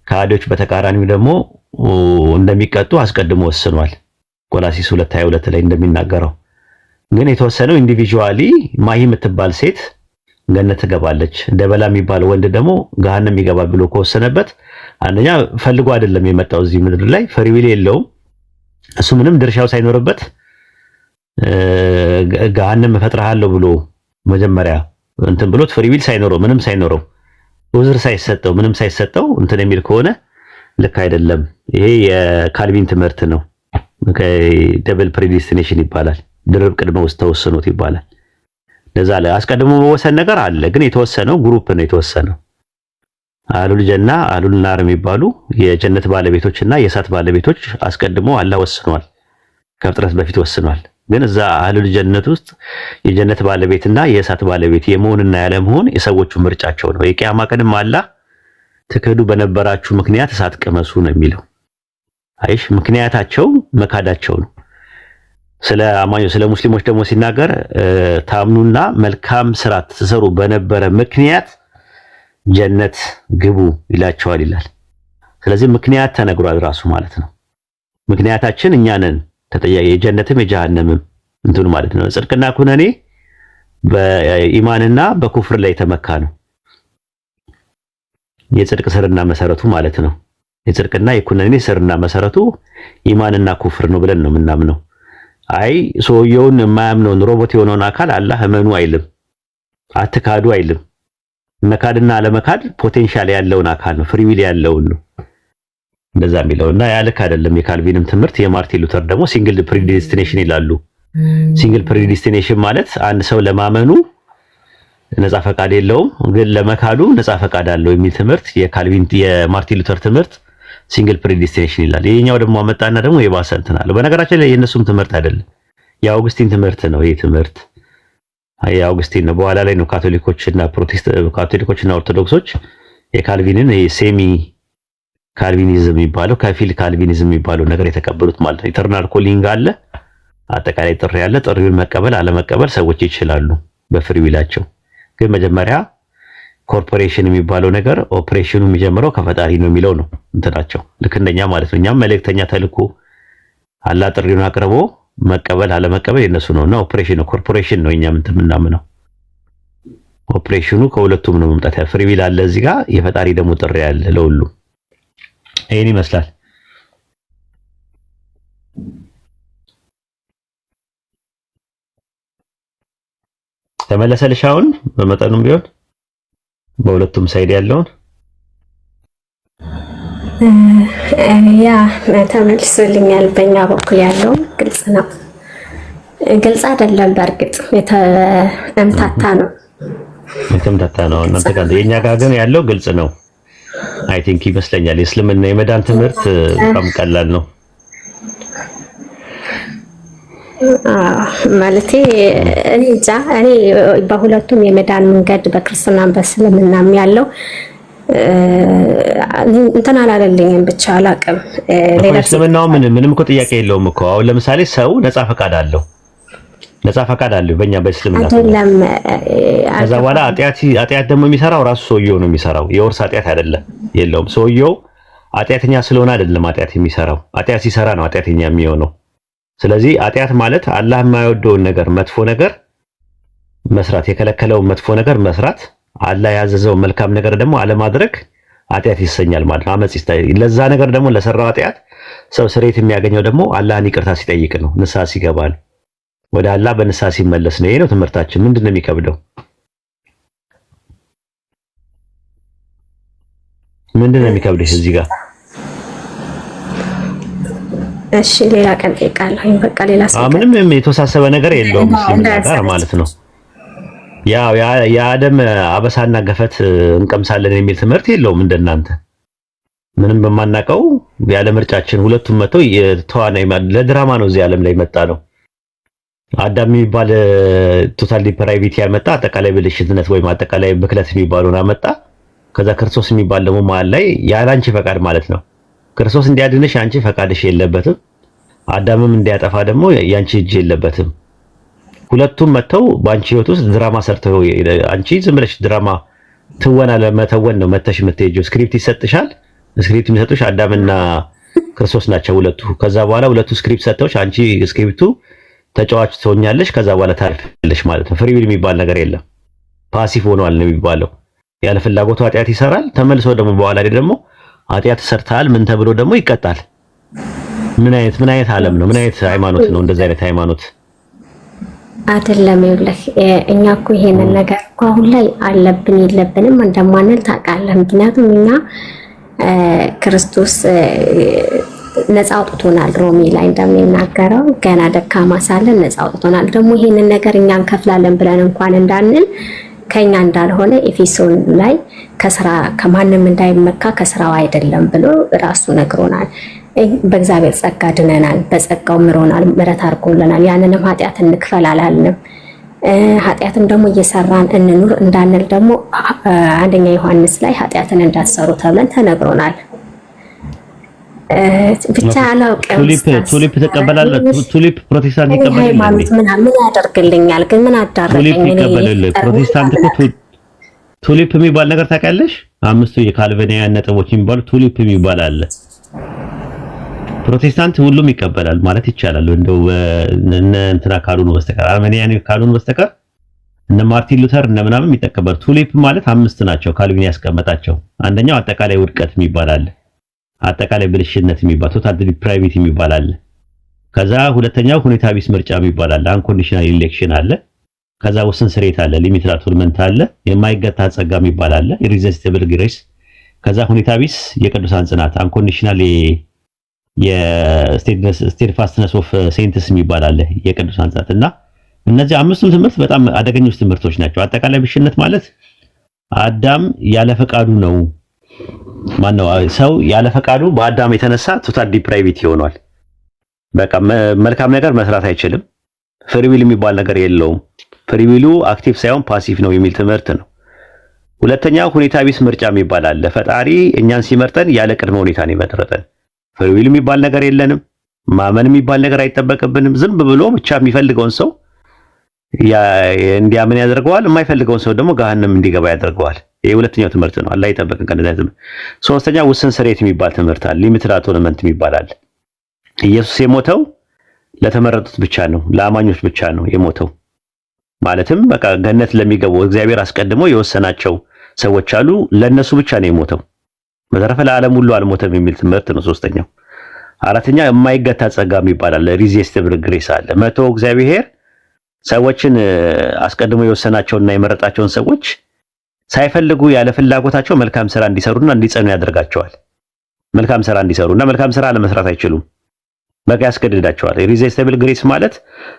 ከሃዲዎች በተቃራኒው ደግሞ እንደሚቀጡ አስቀድሞ ወስኗል። ቆላሲስ 2:22 ላይ እንደሚናገረው ግን የተወሰነው ኢንዲቪጁዋሊ ማሂ የምትባል ሴት ገነት ትገባለች፣ ደበላ የሚባል ወንድ ደግሞ ገሃነም ይገባል ብሎ ከወሰነበት አንደኛ ፈልጎ አይደለም የመጣው እዚህ ምድር ላይ ፍሪ ዊል የለውም። እሱ ምንም ድርሻው ሳይኖርበት ገሃነም እፈጥርሃለሁ ብሎ መጀመሪያ እንትን ብሎት ፍሪ ዊል ሳይኖረው ምንም ሳይኖረው ውዝር ሳይሰጠው ምንም ሳይሰጠው እንትን የሚል ከሆነ ልክ አይደለም። ይሄ የካልቪን ትምህርት ነው። ደብል ፕሪዲስቲኔሽን ይባላል። ድርብ ቅድመ ውስጥ ተወስኖት ይባላል። ለዛ ላይ አስቀድሞ መወሰን ነገር አለ፣ ግን የተወሰነው ግሩፕ ነው የተወሰነው። አህሉል ጀና አህሉል ናር የሚባሉ የጀነት ባለቤቶችና የእሳት ባለቤቶች አስቀድሞ አላህ ወስኗል፣ ከፍጥረት በፊት ወስኗል። ግን እዛ አህሉል ጀነት ውስጥ የጀነት ባለቤትና የእሳት ባለቤት የመሆንና ያለመሆን የሰዎቹ ምርጫቸው ነው። የቂያማ ቀንም አላህ ትክዱ በነበራችሁ ምክንያት እሳት ቅመሱ ነው የሚለው። አይሽ ምክንያታቸው መካዳቸው ነው። ስለ አማኞች ስለ ሙስሊሞች ደግሞ ሲናገር ታምኑና መልካም ስራ ትሰሩ በነበረ ምክንያት ጀነት ግቡ ይላቸዋል ይላል። ስለዚህ ምክንያት ተነግሯል ራሱ ማለት ነው። ምክንያታችን እኛ ነን ተጠያቂ፣ የጀነትም የጀሃነምም እንትኑ ማለት ነው። ጽድቅና ኩነኔ በኢማንና በኩፍር ላይ የተመካ ነው። የጽድቅ ስርና መሰረቱ ማለት ነው። የጽድቅና የኩነኔ ስርና መሰረቱ ኢማንና ኩፍር ነው ብለን ነው የምናምነው። አይ ሰውየውን የማያምነውን ሮቦት የሆነውን አካል አላህ እመኑ አይልም፣ አትካዱ አይልም። መካድና አለመካድ ፖቴንሻል ያለውን አካል ነው፣ ፍሪ ዊል ያለውን ነው እንደዛ የሚለውና ያልክ አይደለም። የካልቪንም ትምህርት የማርቲን ሉተር ደግሞ ሲንግል ፕሪዲስቲኔሽን ይላሉ። ሲንግል ፕሪዲስቲኔሽን ማለት አንድ ሰው ለማመኑ ነፃ ፈቃድ የለውም፣ ግን ለመካዱ ነፃ ፈቃድ አለው የሚል ትምህርት የካልቪን የማርቲን ሉተር ትምህርት ሲንግል ፕሪዲስቲኔሽን ይላል። ይሄኛው ደግሞ አመጣና ደግሞ የባሰ እንትን አለው። በነገራችን ላይ የእነሱም ትምህርት አይደለም፣ የአውግስቲን ትምህርት ነው። ይሄ ትምህርት የአውግስቲን ነው። በኋላ ላይ ነው ካቶሊኮችና ኦርቶዶክሶች የካልቪንን ሴሚ ካልቪኒዝም የሚባለው ከፊል ካልቪኒዝም የሚባለው ነገር የተቀበሉት ማለት ነው። ኢተርናል ኮሊንግ አለ፣ አጠቃላይ ጥሪ አለ። ጥሪውን መቀበል አለመቀበል ሰዎች ይችላሉ በፍሪ ዊላቸው። ግን መጀመሪያ ኮርፖሬሽን የሚባለው ነገር ኦፕሬሽኑ የሚጀምረው ከፈጣሪ ነው የሚለው ነው እንትናቸው። ልክ እንደኛ ማለት ነው። እኛም መልእክተኛ ተልኮ አላህ ጥሪውን አቅርቦ መቀበል አለመቀበል የነሱ ነው እና ኦፕሬሽን ነው ኮርፖሬሽን ነው እኛም እንትን የምናምነው። ኦፕሬሽኑ ከሁለቱም ነው መምጣት። ፍሪ ዊል አለ እዚህ ጋር፣ የፈጣሪ ደግሞ ጥሪ አለ ለሁሉ። ይሄን ይመስላል። ተመለሰልሽ አሁን በመጠኑም ቢሆን በሁለቱም ሳይድ ያለውን ያ ተመልሶልኛል። በእኛ በኩል ያለው ግልጽ ነው። ግልጽ አይደለም፣ በእርግጥ የተምታታ ነው። እናንተ ጋር የኛ ጋር ግን ያለው ግልጽ ነው። አይ ቲንክ ይመስለኛል የእስልምና የመዳን ትምህርት በጣም ቀላል ነው። ማለቴ እኔ በሁለቱም የመዳን መንገድ በክርስትናም በእስልምናም ያለው እንትን አላለልኝም፣ ብቻ አላውቅም። ሌላ እስልምናው ምንም እኮ ጥያቄ የለውም እኮ። አሁን ለምሳሌ ሰው ነፃ ፈቃድ አለው በእኛ በእስልምና አይደለም። ከዛ በኋላ ኃጢአት ደግሞ የሚሰራው ራሱ ሰውየው ነው የሚሰራው። የወርስ ኃጢአት አይደለም የለውም። ሰውየው ኃጢአተኛ ስለሆነ አይደለም ኃጢአት የሚሰራው። ኃጢአት ሲሰራ ነው ኃጢአተኛ የሚሆነው። ስለዚህ ኃጢአት ማለት አላህ የማይወደውን ነገር መጥፎ ነገር መስራት፣ የከለከለውን መጥፎ ነገር መስራት፣ አላህ ያዘዘው መልካም ነገር ደግሞ አለማድረግ ኃጢአት ይሰኛል ማለት ነው። አመጽ ይታይ። ለዛ ነገር ደግሞ ለሰራው ኃጢአት ሰው ስሬት የሚያገኘው ደግሞ አላህን ይቅርታ ሲጠይቅ ነው፣ ንስሐ ሲገባ ነው፣ ወደ አላህ በንስሐ ሲመለስ ነው። ይሄ ነው ትምህርታችን። ምንድን ነው የሚከብደው? ምንድን ነው የሚከብደሽ እዚህ ጋር? እሺ ሌላ ቀን ጠይቃለሁ። በቃ ሌላ ሰው ምንም የተወሳሰበ ነገር የለውም እስልምና ጋር ማለት ነው። ያው የአደም አበሳና ገፈት እንቀምሳለን የሚል ትምህርት የለውም እንደናንተ። ምንም በማናቀው ያለ ምርጫችን ሁለቱም መተው የተዋናይ ለድራማ ነው እዚህ ዓለም ላይ መጣ ነው። አዳም የሚባል ቶታል ዲፕራይቪቲ ያመጣ አጠቃላይ ብልሽትነት ወይም አጠቃላይ ብክለት የሚባለውን አመጣ። ከዛ ክርስቶስ የሚባል ደግሞ መሀል ላይ ያላንቺ ፈቃድ ማለት ነው። ክርስቶስ እንዲያድንሽ አንቺ ፈቃድሽ የለበትም። አዳምም እንዲያጠፋ ደግሞ ያንቺ እጅ የለበትም። ሁለቱም መተው ባንቺ ህይወት ውስጥ ድራማ ሰርተው አንቺ ዝም ብለሽ ድራማ ትወና ለመተወን ነው መተሽ የምትሄጂው። ስክሪፕት ይሰጥሻል። ስክሪፕት የሚሰጡሽ አዳምና ክርስቶስ ናቸው ሁለቱ። ከዛ በኋላ ሁለቱ ስክሪፕት ሰጥተውሽ አንቺ ስክሪፕቱ ተጫዋች ትሆኛለሽ። ከዛ በኋላ ታልፈለሽ ማለት ነው። ፍሪ ዊል የሚባል ነገር የለም። ፓሲቭ ሆኗል ነው የሚባለው። ያለ ፍላጎቱ ኃጢአት ይሰራል። ተመልሶ ደግሞ በኋላ ላይ ደግሞ ኃጢአት ሰርተሃል ምን ተብሎ ደግሞ ይቀጣል። ምን አይነት ዓለም ነው? ምን አይነት ሃይማኖት ነው? እንደዚህ አይነት ሃይማኖት አይደለም። ይኸውልህ እኛ እኮ ይሄንን ነገር እኮ አሁን ላይ አለብን የለብንም እንደማንል ታውቃለህ። ምክንያቱም እኛ ክርስቶስ ነፃ አውጥቶናል። ሮሚ ላይ እንደሚናገረው ገና ደካማ ሳለን ነፃ አውጥቶናል። ደግሞ ይሄንን ነገር እኛ እንከፍላለን ብለን እንኳን እንዳንል ከኛ እንዳልሆነ ኤፌሶን ላይ ከስራ ከማንም እንዳይመካ ከስራው አይደለም ብሎ ራሱ ነግሮናል። በእግዚአብሔር ጸጋ ድነናል፣ በጸጋው ምሮናል፣ ምሕረት አድርጎልናል። ያንንም ኃጢአት እንክፈል አላልንም። ኃጢአትም ደግሞ እየሰራን እንኑር እንዳንል ደግሞ አንደኛ ዮሐንስ ላይ ኃጢአትን እንዳትሰሩ ተብለን ተነግሮናል። ብቻ አላውቅም። ቱሊፕ ተቀበላለህ? ቱሊፕ ፕሮቴስታንት ይቀበላል? ሃይማኖት ምን ያደርግልኛል? ግን ምን አዳረገኝ? ቱሊፕ ይቀበላል? ፕሮቴስታንት እኮ ቱሊፕ የሚባል ነገር ታውቂያለሽ? አምስቱ የካልቪናውያን ነጥቦች የሚባሉ ቱሊፕ የሚባል አለ። ፕሮቴስታንት ሁሉም ይቀበላል ማለት ይቻላል። እንደው እንትና ካልሆኑ በስተቀር አርሜኒያን ካልሆኑ በስተቀር እነ ማርቲን ሉተር እነ ምናምን የሚጠቀበል። ቱሊፕ ማለት አምስት ናቸው ካልቪን ያስቀመጣቸው። አንደኛው አጠቃላይ ውድቀት የሚባል አለ። አጠቃላይ ብልሽነት የሚባል ቶታል ዲፕራይቪቲ የሚባል አለ። ከዛ ሁለተኛው ሁኔታ ቢስ ምርጫ የሚባል አለ። አንኮንዲሽናል ኢሌክሽን አለ። ከዛ ውስን ስሬት አለ። ሊሚትድ አቶልመንት አለ። የማይገታ ጸጋ የሚባል አለ። ኢሪዚስቲብል ግሬስ። ከዛ ሁኔታ ቢስ የቅዱሳን ጽናት አንኮንዲሽናል የስቴድፋስትነስ ኦፍ ሴንትስ የሚባል አለ። የቅዱሳን ጽናት እና እነዚህ አምስቱም ትምህርት በጣም አደገኞች ትምህርቶች ናቸው። አጠቃላይ ብልሽነት ማለት አዳም ያለ ፈቃዱ ነው ማነው ሰው ያለ ፈቃዱ በአዳም የተነሳ ቶታል ዲፕራይቪቲ ሆኗል። በቃ መልካም ነገር መስራት አይችልም። ፍሪዊል የሚባል ነገር የለውም። ፍሪዊሉ አክቲቭ ሳይሆን ፓሲቭ ነው የሚል ትምህርት ነው። ሁለተኛው ሁኔታ ቢስ ምርጫ የሚባል አለ። ፈጣሪ እኛን ሲመርጠን ያለ ቅድመ ሁኔታ ነው የመረጠን። ፍሪዊል የሚባል ነገር የለንም። ማመን የሚባል ነገር አይጠበቅብንም። ዝም ብሎ ብቻ የሚፈልገውን ሰው እንዲያምን ያደርገዋል። የማይፈልገውን ሰው ደግሞ ገሃነም እንዲገባ ያደርገዋል። ይሄ ሁለተኛው ትምህርት ነው። አላህ ይጠብቀን ከነዚህ ትምህርት። ሶስተኛው ውስን ስሬት የሚባል ትምህርት አለ። ሊሚትድ አቶንመንት የሚባል አለ። ኢየሱስ የሞተው ለተመረጡት ብቻ ነው፣ ለአማኞች ብቻ ነው የሞተው። ማለትም በቃ ገነት ለሚገቡ እግዚአብሔር አስቀድሞ የወሰናቸው ሰዎች አሉ፣ ለነሱ ብቻ ነው የሞተው። በተረፈ ለዓለም ሁሉ አልሞተም የሚል ትምህርት ነው ሶስተኛው። አራተኛ የማይገታ ጸጋ የሚባል አለ። ኢሪዚስቲብል ግሬስ አለ። መቶ እግዚአብሔር ሰዎችን አስቀድሞ የወሰናቸውና የመረጣቸውን ሰዎች ሳይፈልጉ ያለ ፍላጎታቸው መልካም ስራ እንዲሰሩና እንዲጸኑ ያደርጋቸዋል። መልካም ስራ እንዲሰሩና መልካም ስራ ለመስራት አይችሉም። በቃ ያስገድዳቸዋል። ኢሪዚስቲብል ግሬስ ማለት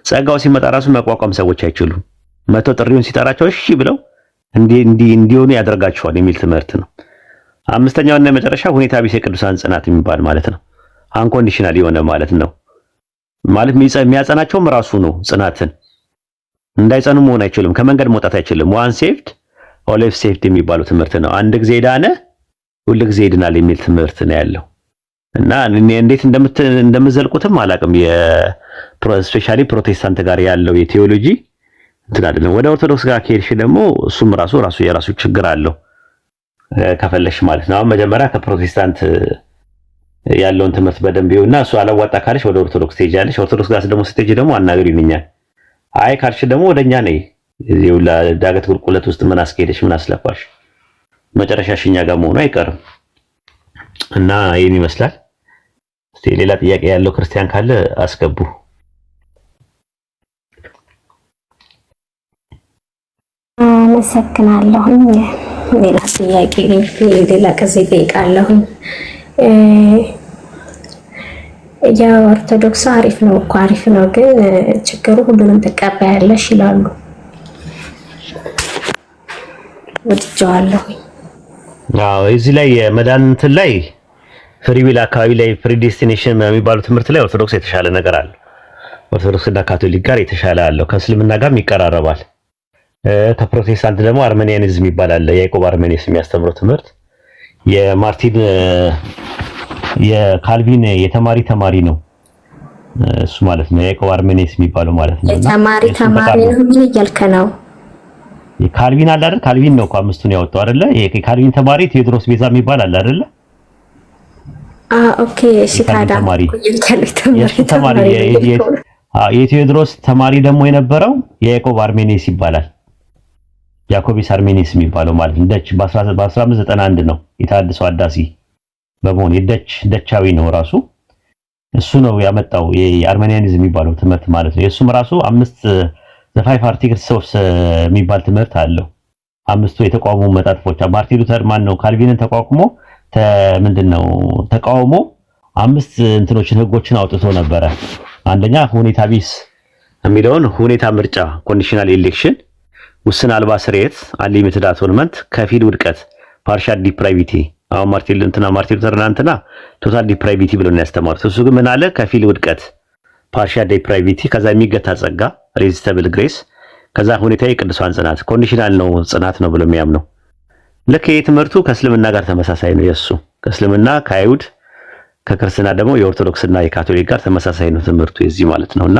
ጸጋው ሲመጣ ራሱ መቋቋም ሰዎች አይችሉም። መቶ ጥሪውን ሲጠራቸው እሺ ብለው እንዲሆኑ ያደርጋቸዋል የሚል ትምህርት ነው። አምስተኛውና የመጨረሻ ሁኔታ ቢስ የቅዱሳን ጽናት የሚባል ማለት ነው። አንኮንዲሽናል የሆነ ማለት ነው። ማለት የሚያጸናቸውም ራሱ ነው። ጽናትን እንዳይጸኑ መሆን አይችሉም። ከመንገድ መውጣት አይችልም። ዋን ሴቭድ ኦልዌይስ ሴቭድ የሚባለው ትምህርት ነው። አንድ ጊዜ ዳነ ሁሉ ጊዜ ይድናል የሚል ትምህርት ነው ያለው እና እንዴት እንደምትዘልቁትም አላውቅም። ስፔሻሊ ፕሮቴስታንት ጋር ያለው የቴዎሎጂ እንትን አይደለም። ወደ ኦርቶዶክስ ጋር ከሄድሽ ደግሞ እሱም ራሱ የራሱ ችግር አለው ከፈለሽ ማለት ነው። አሁን መጀመሪያ ከፕሮቴስታንት ያለውን ትምህርት በደንብ ይሁንና እሱ አላዋጣ ካለሽ ወደ ኦርቶዶክስ ትሄጃለሽ። ኦርቶዶክስ ጋር ደግሞ ስትሄጂ ደግሞ አናግሪኛል። አይ ካልሽ ደግሞ ወደኛ ነይ። እዚሁ ለዳገት ቁልቁለት ውስጥ ምን አስኬደሽ ምን አስለፋሽ? መጨረሻሽ እኛ ጋር መሆኑ አይቀርም እና ይሄን ይመስላል። እስቲ ሌላ ጥያቄ ያለው ክርስቲያን ካለ አስገቡ። አመሰግናለሁኝ። ሌላ ጥያቄ ሌላ ከዚህ ጠይቃለሁኝ። የኦርቶዶክስ አሪፍ ነው እኮ አሪፍ ነው፣ ግን ችግሩ ሁሉንም ትቀበያለሽ ይላሉ። ወድጀዋለሁኝ። አዎ እዚህ ላይ የመዳን እንትን ላይ ፍሪዊል አካባቢ ላይ ፕሪዲስቲኔሽን የሚባሉ ትምህርት ላይ ኦርቶዶክስ የተሻለ ነገር አለ። ኦርቶዶክስ እና ካቶሊክ ጋር የተሻለ አለው። ከእስልምና ጋርም ይቀራረባል። ከፕሮቴስታንት ደግሞ አርሜኒያኒዝም ይባላል። ያዕቆብ አርሜኒስ የሚያስተምረው ትምህርት የማርቲን የካልቪን ተማሪ ነው እሱ ማለት ነው። ያዕቆብ አርሜኒስ የሚባለው ማለት ነው። ተማሪ ነው። ምን እያልከ ነው? ካልቪን አለ አይደል? ካልቪን ነው እኮ አምስቱን ያወጣው አይደለ? የካልቪን ተማሪ ቴዎድሮስ ቤዛ የሚባል አለ አይደለ? ኦኬ እሺ። ታዲያ ተማሪ የቴዎድሮስ ተማሪ ደግሞ የነበረው የያዕቆብ አርሜኒስ ይባላል። ያዕቆቢስ አርሜኒስ የሚባለው ማለት ነው። ደች በ1591 ነው የታደሰው አዳሲ በመሆን ደቻዊ ነው ራሱ። እሱ ነው ያመጣው የአርሜኒያኒዝም የሚባለው ትምህርት ማለት ነው። የእሱም ራሱ ዘ ፋይቭ አርቲክልስ ኦፍ የሚባል ትምህርት አለው። አምስቱ የተቋሙ መጣጥፎች ማርቲን ሉተር ካልቪንን ተቃውሞ አምስት እንትኖችን ህጎችን አውጥቶ ነበረ። አንደኛ ሁኔታ ቢስ የሚለውን ሁኔታ ምርጫ ኮንዲሽናል ኤሌክሽን፣ ውስን አልባ ስርየት አንሊሚትድ አቶንመንት ከፊል ውድቀት ፓርሻል ዲፕራይቪቲ አሁን ማርቲን ሉተር እናንተና ቶታል ዲፕራይቪቲ ብሎ ነው ያስተማሩት። እሱ ግን ምን አለ? ከፊል ውድቀት ፓርሻል ዲፕራይቪቲ ከዛ የሚገታ ጸጋ ሬዚስተብል ግሬስ ከዛ ሁኔታዊ ቅዱሳን ጽናት ኮንዲሽናል ነው ጽናት ነው ብሎ የሚያምነው። ልክ የትምህርቱ ከእስልምና ጋር ተመሳሳይ ነው። የሱ ከእስልምና ከአይሁድ ከክርስትና ደግሞ የኦርቶዶክስና የካቶሊክ ጋር ተመሳሳይ ነው ትምህርቱ የዚህ ማለት ነውና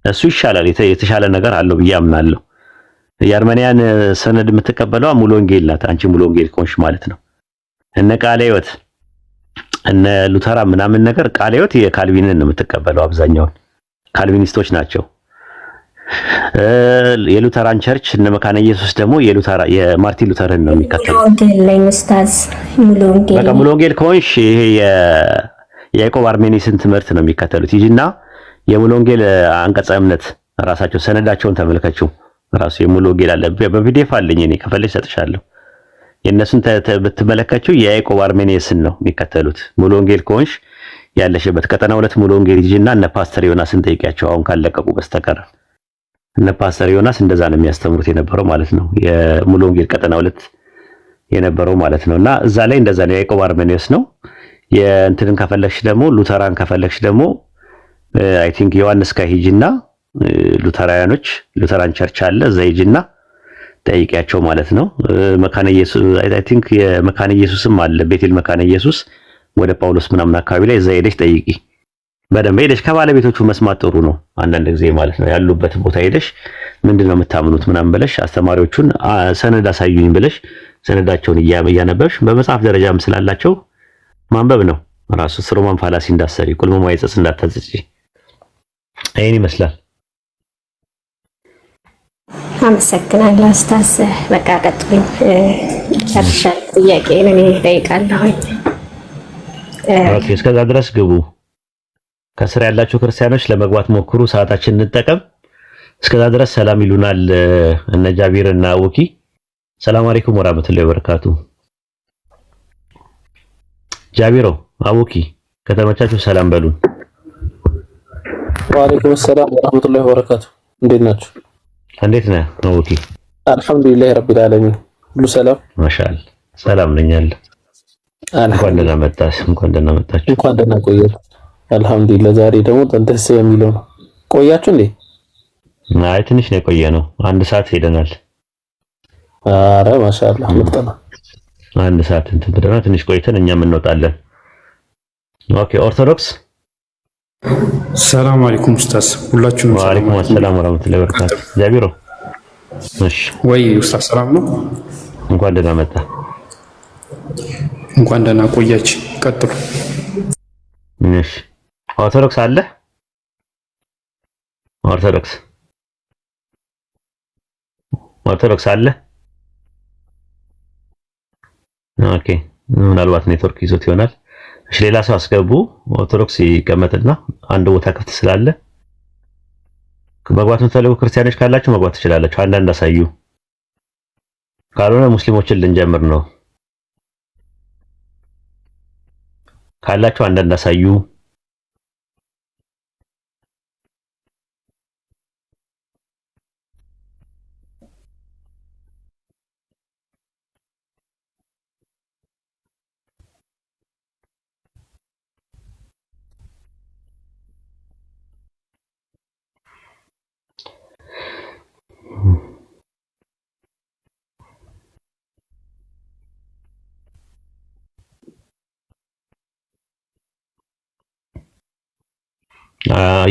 እሱ ይሻላል የተሻለ ነገር አለው ብዬ አምናለሁ። የአርመኒያን ሰነድ የምትቀበለው ሙሉ ወንጌል ናት። አንቺ ሙሉ ወንጌል ኮንሽ ማለት ነው። እነ ቃለ ሕይወት እነ ሉተራ ምናምን ነገር ቃለ ሕይወት የካልቪንን ነው የምትቀበለው። አብዛኛውን ካልቪኒስቶች ናቸው። የሉተራን ቸርች እነ መካነ ኢየሱስ ደግሞ የማርቲን ሉተርን ነው የሚከተሉት። ሙሉ ወንጌል ኮንሽ ይሄ የያዕቆብ አርሜኒስን ትምህርት ነው የሚከተሉት። ይጂና የሙሉ ወንጌል አንቀጸ እምነት ራሳቸው ሰነዳቸውን ተመልከቹ። ራሱ የሙሉ ወንጌል አለ በፒዲኤፍ አለኝ እኔ ከፈለሽ ሰጥሻለሁ። የነሱን ብትመለከቹ የያዕቆብ አርሜኒስን ነው የሚከተሉት። ሙሉ ወንጌል ኮንሽ ያለሽበት ቀጠና 2 ሙሉ ወንጌል ይጂና እነ ፓስተር ዮናስን ጠይቂያቸው አሁን ካለቀቁ በስተቀር እነ ፓስተር ዮናስ እንደዛ ነው የሚያስተምሩት የነበረው ማለት ነው። የሙሉ ወንጌል ቀጠና 2 የነበረው ማለት ነውና እዛ ላይ እንደዛ ነው። ያዕቆብ አርሜኒስ ነው። የእንትንን ከፈለግሽ ደግሞ ሉተራን ከፈለግሽ ደግሞ አይ ቲንክ ዮሐንስ ከሂጂና ሉተራያኖች ሉተራን ቸርች አለ እዛ ሂጂና ጠይቂያቸው ማለት ነው። መካነ ኢየሱስ አይ ቲንክ የመካነ ኢየሱስም አለ ቤቴል መካነ ኢየሱስ ወደ ጳውሎስ ምናምን አካባቢ ላይ እዛ ሄደሽ ጠይቂ። በደንብ ሄደሽ ከባለቤቶቹ መስማት ጥሩ ነው። አንዳንድ ጊዜ ማለት ነው ያሉበት ቦታ ሄደሽ ምንድነው የምታምኑት ምናምን ብለሽ አስተማሪዎቹን ሰነድ አሳዩኝ ብለሽ ሰነዳቸውን እያነበብሽ በመጽሐፍ ደረጃም ስላላቸው ማንበብ ነው። ራሱ ስሩማን ፋላሲ እንዳሰሪ ቁልሙ ማይጸስ እንዳታጽጪ አይን ይመስላል። አመሰግናለሁ ኡስታዝ። በቃ ቀጥሉኝ። ጨርሻለሁ። ጥያቄ እኔ እጠይቃለሁ። ኦኬ እስከዛ ድረስ ግቡ። ከስራ ያላችሁ ክርስቲያኖች ለመግባት ሞክሩ። ሰዓታችን እንጠቀም። እስከዛ ድረስ ሰላም ይሉናል እነ ጃቢር እና አቡኪ። ሰላም አለይኩም ወራህመቱላሂ ወበረካቱ። ጃቢሮ አቡኪ ከተመቻችሁ ሰላም በሉን። ወአለይኩም ሰላም ወራህመቱላሂ ወበረካቱ። እንዴት ናችሁ? እንዴት ነህ አቡኪ? አልሐምዱሊላህ ረቢል ዓለሚን ሁሉ ሰላም ማሻአል ሰላም ነኛል። እንኳን ደህና መጣሽ። እንኳን ደህና መጣችሁ። እንኳን ደህና ቆያችሁ። አልሐምዱሊላህ ዛሬ ደግሞ ደስ የሚለው ነው። ቆያችሁ እንዴ? አይ ትንሽ ነው የቆየነው። 1 ሰዓት ሄደናል። አረ ማሻአላህ ምርጥ ነው። 1 ሰዓት እንትን ብለና ትንሽ ቆይተን እኛም እንወጣለን። ኦኬ ኦርቶዶክስ ሰላም አለይኩም ኡስታዝ ሁላችሁም ሰላም። ወአለይኩም ሰላም ወራህመቱላሂ ወበረካቱ። ጃቢሮ እሺ ወይ ኡስታዝ ሰላም ነው? እንኳን ደህና መጣ። እንኳን ደህና ቆያች። ቀጥሉ። እሺ ኦርቶዶክስ አለ? ኦርቶዶክስ አለ? ኦኬ ምናልባት ኔትወርክ ይዞት ይሆናል። እሺ ሌላ ሰው አስገቡ። ኦርቶዶክስ ይቀመጥና አንድ ቦታ ክፍት ስላለ መግባት የምትፈልጉ ክርስቲያኖች ካላችሁ መግባት ትችላላችሁ። አንዳንድ አሳዩ። ካልሆነ ሙስሊሞችን ልንጀምር ነው። ካላችሁ አንዳንድ አሳዩ።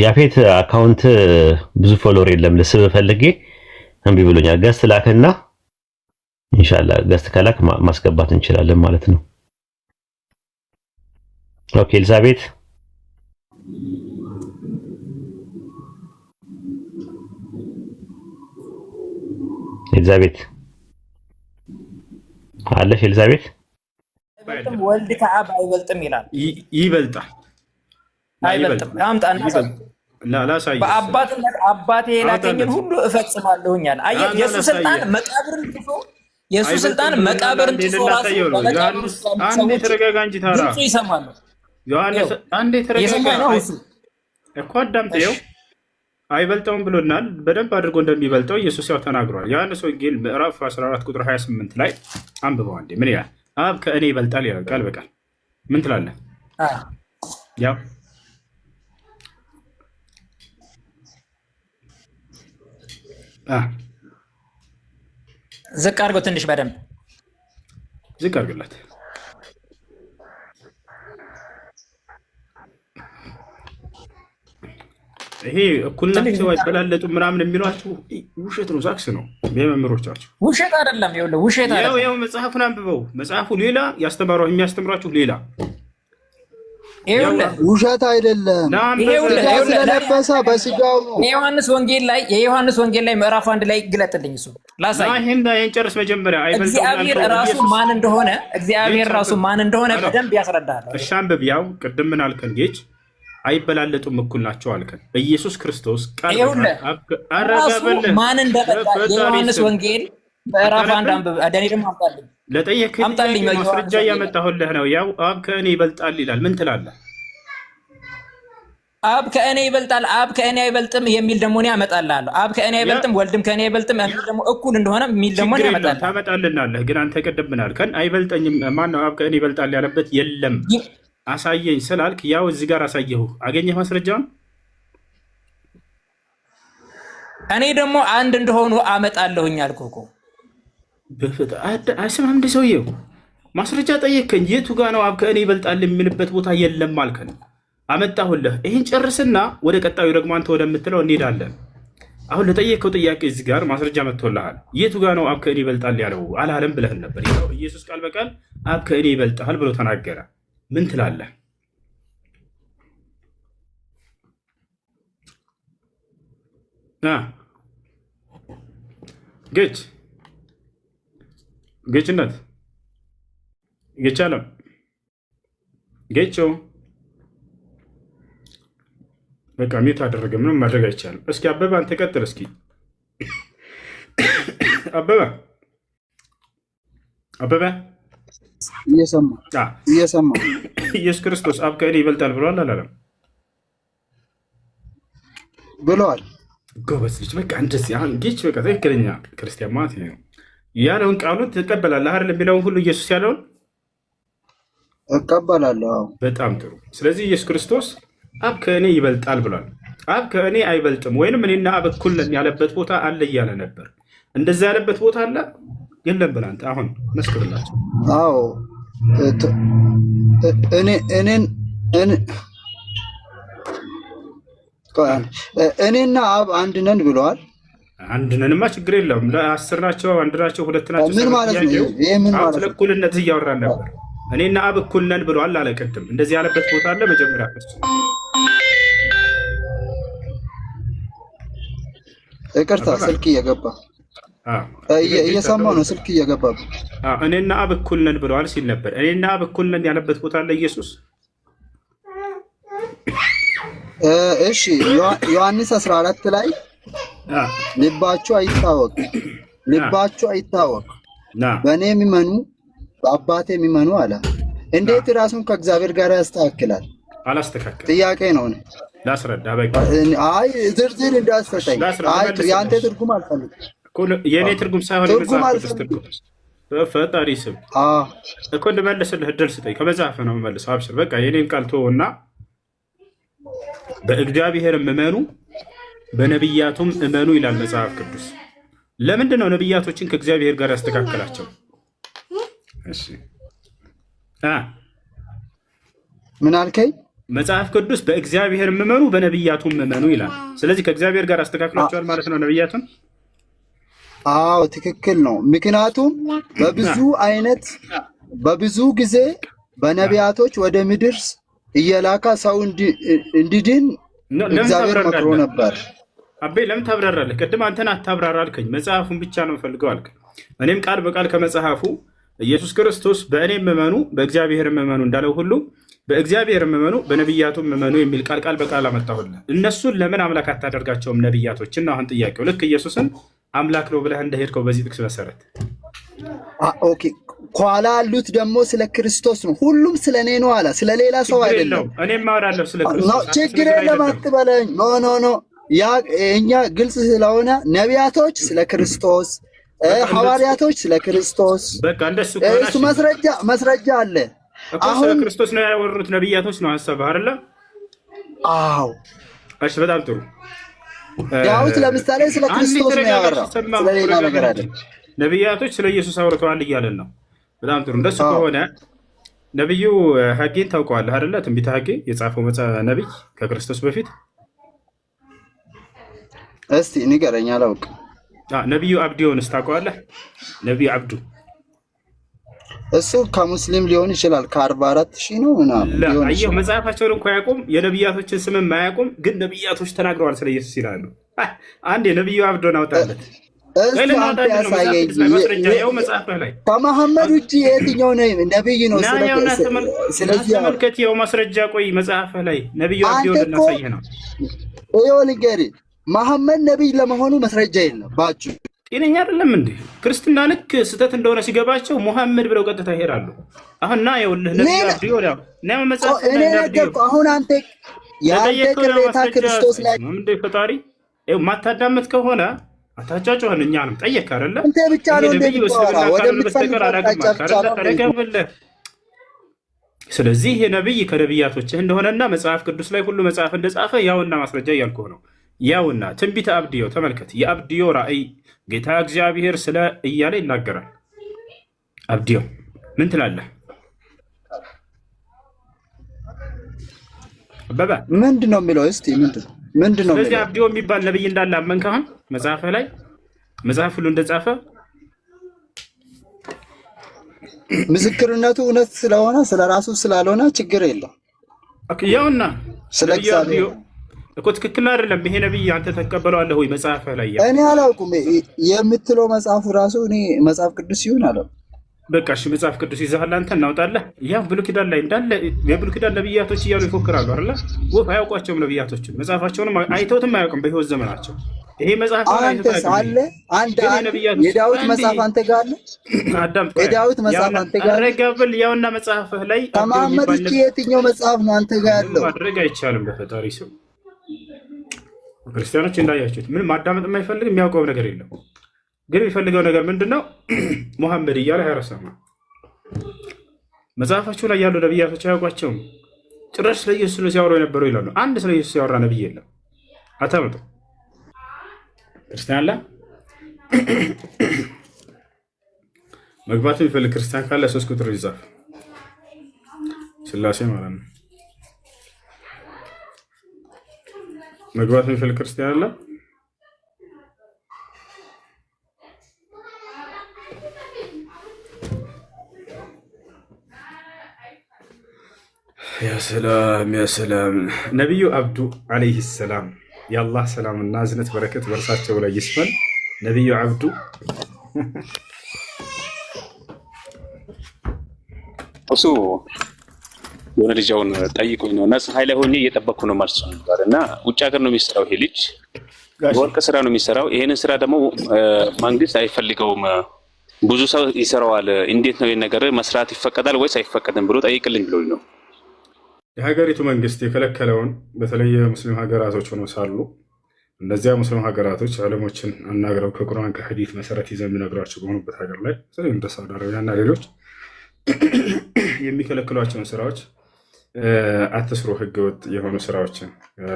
ያፌት አካውንት ብዙ ፎሎወር የለም ልስብ ፈልጌ እምቢ ብሎኛል። ገስት ላከና ኢንሻአላህ ገስት ከላክ ማስገባት እንችላለን ማለት ነው። ኦኬ ኤልዛቤት አለሽ? ኤልዛቤት ወልድ ከአብ አይበልጥም ይላል። ይበልጣል አይበልጥም። አምጣና በአባትነት አባቴ የላከኝን ሁሉ እፈጽማለሁኛል። አየህ፣ የሱ ስልጣን መቃብርን ጥሶ ራሱ አንዴ ተረጋጋ እንጂ ታራ ድምፁ ይሰማሉ። ዮሐንስ አንዴ ተረጋጋ እኮ አዳምጠው። አይበልጠውም ብሎናል። በደንብ አድርጎ እንደሚበልጠው ኢየሱስ ያው ተናግሯል። ዮሐንስ ወንጌል ምዕራፍ 14 ቁጥር 28 ላይ አንብበው አንዴ። ምን ይላል? አብ ከእኔ ይበልጣል ይላል ቃል በቃል። ምን ትላለህ? ያው ዝቅ አድርገው ትንሽ በደንብ ዝቅ አድርግላት። ይሄ እኩል ናቸው አይበላለጡ ምናምን የሚሏችሁ ውሸት ነው፣ ዛክስ ነው የመምህሮቻችሁ። ውሸት አይደለም። ይኸውልህ ውሸት አይደለም። ያው መጽሐፉን አንብበው። መጽሐፉ ሌላ የሚያስተምሯችሁ ሌላ። ውሸት አይደለም። ስለለበሰ በስጋው ነው። የዮሐንስ ወንጌል ላይ ምዕራፍ 1 ላይ ግለጥልኝ። እሱ ላሳይ። ይሄን ጨርስ መጀመሪያ። እግዚአብሔር ራሱ ማን እንደሆነ በደንብ ያስረዳል። እሺ አንብብ። ያው ቅድም ምን አልከን? ጌች አይበላለጡም እኩል ናቸው አልከን። ኢየሱስ ክርስቶስ ቃል ራሱ ማን እንደመጣ የዮሐንስ ወንጌል ምዕራፍ 1 አንብብ። አዳኒ ደግሞ አምጣልኝ። ለጠየቅህ ማስረጃ እያመጣሁልህ ነው። ያው አብ ከእኔ ይበልጣል ይላል። ምን ትላለህ? አብ ከእኔ ይበልጣል፣ አብ ከእኔ አይበልጥም የሚል ደግሞ እኔ አመጣልሃለሁ። አብ ከእኔ አይበልጥም፣ ወልድም ከእኔ አይበልጥም የሚል ደግሞ እኩል እንደሆነ የሚል ደግሞ እኔ አመጣልሃለሁ። ታመጣልናለህ። ግን አንተ ቅድም ምን አልከን? አይበልጠኝም። ማነው አብ ከእኔ ይበልጣል ያለበት? የለም አሳየኝ ስላልክ ያው እዚህ ጋር አሳየሁ። አገኘህ ማስረጃውን? እኔ ደግሞ አንድ እንደሆኑ አመጣለሁኝ አልኩህ እኮ። አይሰማም እንደ ሰውየው። ማስረጃ ጠየከኝ። የቱ ጋ ነው አብ ከእኔ ይበልጣል የሚልበት ቦታ? የለም አልከን። አመጣሁልህ። ይህን ጨርስና ወደ ቀጣዩ ደግሞ አንተ ወደምትለው እንሄዳለን። አሁን ለጠየቀው ጥያቄ እዚህ ጋር ማስረጃ መጥቶልሃል። የቱ ጋ ነው አብ ከእኔ ይበልጣል ያለው? አላለም ብለህን ነበር። ኢየሱስ ቃል በቃል አብ ከእኔ ይበልጣል ብሎ ተናገረ። ምን ትላለህ? ጌችነት ጌቻለም ጌቾ በቃ ሚት አደረገ። ምንም ማድረግ አይቻልም። እስኪ አበበ አንተ ቀጥል። እስኪ አበበ እየሰማ ኢየሱስ ክርስቶስ አብ ከእኔ ይበልጣል ብለዋል አላለም? ብለዋል። ጎበዝ ልጅ። በቃ እንደዚህ አሁን ጌች በቃ ትክክለኛ ክርስቲያን ማለት ነው። ያለውን ቃሉን ትቀበላለህ አይደል? የሚለውን ሁሉ ኢየሱስ ያለውን እቀበላለሁ። በጣም ጥሩ። ስለዚህ ኢየሱስ ክርስቶስ አብ ከእኔ ይበልጣል ብሏል። አብ ከእኔ አይበልጥም ወይንም እኔና አብ እኩል ነን ያለበት ቦታ አለ እያለ ነበር። እንደዛ ያለበት ቦታ አለ የለም ብለህ አንተ አሁን መስክርላቸው። አዎ እኔና አብ አንድ ነን ብለዋል። አንድ ነንማ ችግር የለውም። ለአስር ናቸው፣ አንድ ናቸው፣ ሁለት ናቸው። ምን ማለት ነው? ስለ እኩልነት እያወራን ነበር። እኔና አብ እኩል ነን ብለዋል አለ ቅድም። እንደዚህ ያለበት ቦታ አለ። መጀመሪያ ይቅርታ፣ ስልክ እየገባ እየሰማሁ ነው። ስልክ እየገባ እኔና አብ እኩል ነን ብለዋል ሲል ነበር። እኔና አብ እኩል ነን ያለበት ቦታ አለ ኢየሱስ። እሺ ዮሐንስ 14 ላይ ልባችሁ አይታወቅ በእኔ የሚመኑ በአባቴ የሚመኑ አለ። እንዴት ራሱን ከእግዚአብሔር ጋር ያስተካክላል? አላስተካክል። ጥያቄ ነው። ላስረዳ። በቃ አይ ዝርዝር እንዳትሰጠኝ። አይ የአንተ ትርጉም አልፈልግም። የእኔ ትርጉም ሳይሆን በፈጣሪ ስም እኮ እንድመልስልህ እድል ስጠኝ። ከመጽሐፍ ነው የምመልሰው። አብሽር። በቃ የኔን ቃል ተወውና በእግዚአብሔር እመኑ በነቢያቱም እመኑ ይላል መጽሐፍ ቅዱስ። ለምንድን ነው ነቢያቶችን ከእግዚአብሔር ጋር ያስተካከላቸው? እሺ ምን አልከኝ? መጽሐፍ ቅዱስ በእግዚአብሔር እመኑ በነቢያቱም እመኑ ይላል። ስለዚህ ከእግዚአብሔር ጋር ያስተካክሏቸዋል ማለት ነው ነቢያቱን። አዎ ትክክል ነው። ምክንያቱም በብዙ ጊዜ በነቢያቶች ወደ ምድር እየላካ ሰው እንዲድን እግዚአብሔር መክሮ ነበር። አቤ ለምን ታብራራለህ? ቅድም አንተን አታብራራ አልከኝ። መጽሐፉን ብቻ ነው ፈልገው አልክ። እኔም ቃል በቃል ከመጽሐፉ ኢየሱስ ክርስቶስ በእኔም እመኑ በእግዚአብሔርም እመኑ እንዳለው ሁሉ በእግዚአብሔርም እመኑ በነቢያቱም እመኑ የሚል ቃል በቃል አመጣሁልህ። እነሱን ለምን አምላክ አታደርጋቸውም ነቢያቶችን? አሁን ጥያቄው ልክ ኢየሱስን አምላክ ነው ብለህ እንደሄድከው በዚህ ጥቅስ መሰረት ኦኬ። ኋላ ያሉት ደግሞ ስለ ክርስቶስ ነው። ሁሉም ስለ እኔ ነው አለ፣ ስለ ሌላ ሰው አይደለም። እኔም አወራለሁ ስለ ክርስቶስ። ችግር የለም አትበለኝ። ኖ ያ እኛ ግልጽ ስለሆነ ነቢያቶች ስለ ክርስቶስ፣ ሐዋርያቶች ስለ ክርስቶስ በቃ እንደሱ ከሆነ እሱ መስረጃ አለ። አሁን ስለ ክርስቶስ ነው ያወሩት ነቢያቶች ነው ሐሳብህ አይደለ? አዎ እሺ በጣም ጥሩ። ዳዊት ለምሳሌ ስለ ክርስቶስ ነው ያወራው፣ ስለሌላ ነገር አይደለም። ነቢያቶች ስለ ኢየሱስ አውርተዋል እያለን ነው። በጣም ጥሩ። እንደሱ ከሆነ ነብዩ ሐጌን ታውቀዋለህ አይደለ? ትንቢተ ሐጌ የጻፈው ነብይ ከክርስቶስ በፊት እስቲ ንገረኝ። አላውቅም። ነብዩ አብዲዮንስ ታውቀዋለህ? ነብዩ አብዱ እሱ ከሙስሊም ሊሆን ይችላል። ከ44,000 ነው ምናምን ሊሆን ይችላል። መጽሐፋቸውን እንኳን አያውቁም፣ የነብያቶችን ስምም አያውቁም። ግን ነብያቶች ተናግረዋል ስለ ኢየሱስ ይላሉ። አንድ የነብዩ አብዶን አውጣለት ከመሐመድ ውጭ የትኛው ነብይ ነው? ስለዚህ ተመልከት፣ ያው ማስረጃ። ቆይ መጽሐፍህ ላይ ነብዩ አብዲዮን ልናሳይህ ነው። ንገሪ። መሐመድ ነብይ ለመሆኑ መስረጃ የለም። ባጭሩ ጤነኛ አይደለም እንዴ? ክርስትና ልክ ስህተት እንደሆነ ሲገባቸው ሙሐመድ ብለው ቀጥታ ይሄዳሉ። አሁን ና ይኸውልህ ነብዩ አብዲዮን ያው ነው መጽሐፍ ላይ ነብዩ። አሁን አንተ ያንተ ቅሬታ ክርስቶስ ላይ ምንድን ፈጣሪ ይኸው ማታዳምጥ ከሆነ አታጫጭሆን። እኛንም ጠየቅ አይደለ? አንተ ብቻ ነው እንደሚቆራ ወደምትፈልገው አላገማከረ። ስለዚህ የነብይ ከነብያቶችህ እንደሆነና መጽሐፍ ቅዱስ ላይ ሁሉ መጽሐፍ እንደጻፈ ያውና ማስረጃ እያልኩህ ነው። ያውና ትንቢተ አብዲዮ ተመልከት። የአብዲዮ ራእይ ጌታ እግዚአብሔር ስለ እያለ ይናገራል። አብዲዮ ምን ትላለህ? አበባ ምንድን ነው የሚለው? እስቲ ምንድን ነው? ስለዚህ አብዲዮ የሚባል ነብይ እንዳለ አመንክ? አሁን መጽሐፍ ላይ መጽሐፍ ሁሉ እንደጻፈ ምስክርነቱ እውነት ስለሆነ ስለራሱ ስላልሆነ ችግር የለም። ያውና ስለ እግዚአብሔር እኮ ትክክል አይደለም ይሄ ነብይ። አንተ ተቀበለዋለህ ወይ? መጽሐፍ ላይ እኔ አላውቅም የምትለው መጽሐፍ ራሱ እኔ መጽሐፍ ቅዱስ ይሁን አለው። በቃ እሺ መጽሐፍ ቅዱስ ይዘሃል አንተ፣ እናውጣለህ። ያ ብሉይ ኪዳን ላይ እንዳለ የብሉይ ኪዳን ነብያቶች እያሉ ይፎክራሉ አይደለ? ወፍ አያውቋቸውም ነብያቶችን፣ መጽሐፋቸውንም አይተውትም አያውቅም በህይወት ዘመናቸው። ይሄ መጽሐፍ ላይ አለ አንድ የዳዊት መጽሐፍ አንተ ጋር አለ። አዳምጥ፣ የዳዊት መጽሐፍ አንተ ጋር አለ። አረጋብል ያውና መጽሐፍህ ላይ ከመሐመድ ውጭ የትኛው መጽሐፍ ነው አንተ ጋር ያለው? ማድረግ አይቻልም በፈጣሪ ስም። ክርስቲያኖች እንዳያችሁት ምንም ማዳመጥ የማይፈልግ የሚያውቀው ነገር የለም። ግን የሚፈልገው ነገር ምንድን ነው? ሙሐመድ እያለ ያረሰማ መጽሐፋችሁ ላይ ያሉ ነብያቶች አያውቋቸውም። ጭራሽ ስለ ኢየሱስ ነው ሲያወሩ የነበረው ይላሉ። አንድ ስለ ኢየሱስ ያወራ ነብይ የለም። አታመጡ። ክርስቲያን አለ መግባት የሚፈልግ ክርስቲያን ካለ 3 ቁጥር ይጻፍ። ስላሴ ማለት ነው። መግባት የሚፈልግ ክርስቲያን አለ? ያ ሰላም። ነቢዩ አብዱ ዓለይሂ ሰላም የአላህ ሰላምና እዝነት በረከት በእርሳቸው ላይ ይስፈን። ነቢዩ አብዱ እሱ የሆነ ልጅ አሁን ጠይቁኝ ነው እና ፀሐይ ላይ ሆኜ እየጠበቅኩ ነው ማለት ነበር። እና ውጭ ሀገር ነው የሚሰራው ይሄ ልጅ የወርቅ ስራ ነው የሚሰራው። ይሄንን ስራ ደግሞ መንግስት አይፈልገውም፣ ብዙ ሰው ይሰራዋል። እንዴት ነው ይሄን ነገር መስራት ይፈቀዳል ወይስ አይፈቀድም ብሎ ጠይቅልኝ ብሎኝ ነው። የሀገሪቱ መንግስት የከለከለውን በተለየ ሙስሊም ሀገራቶች ሆነው ሳሉ እነዚያ ሙስሊም ሀገራቶች ዓለሞችን አናግረው ከቁርአን ከሐዲስ መሰረት ይዘው የሚነግሯቸው በሆኑበት ሀገር ላይ ስለዚህ እንደ ሳውዲ አረቢያና ሌሎች የሚከለክሏቸውን ስራዎች አትስሩ፣ ህገወጥ የሆኑ ስራዎችን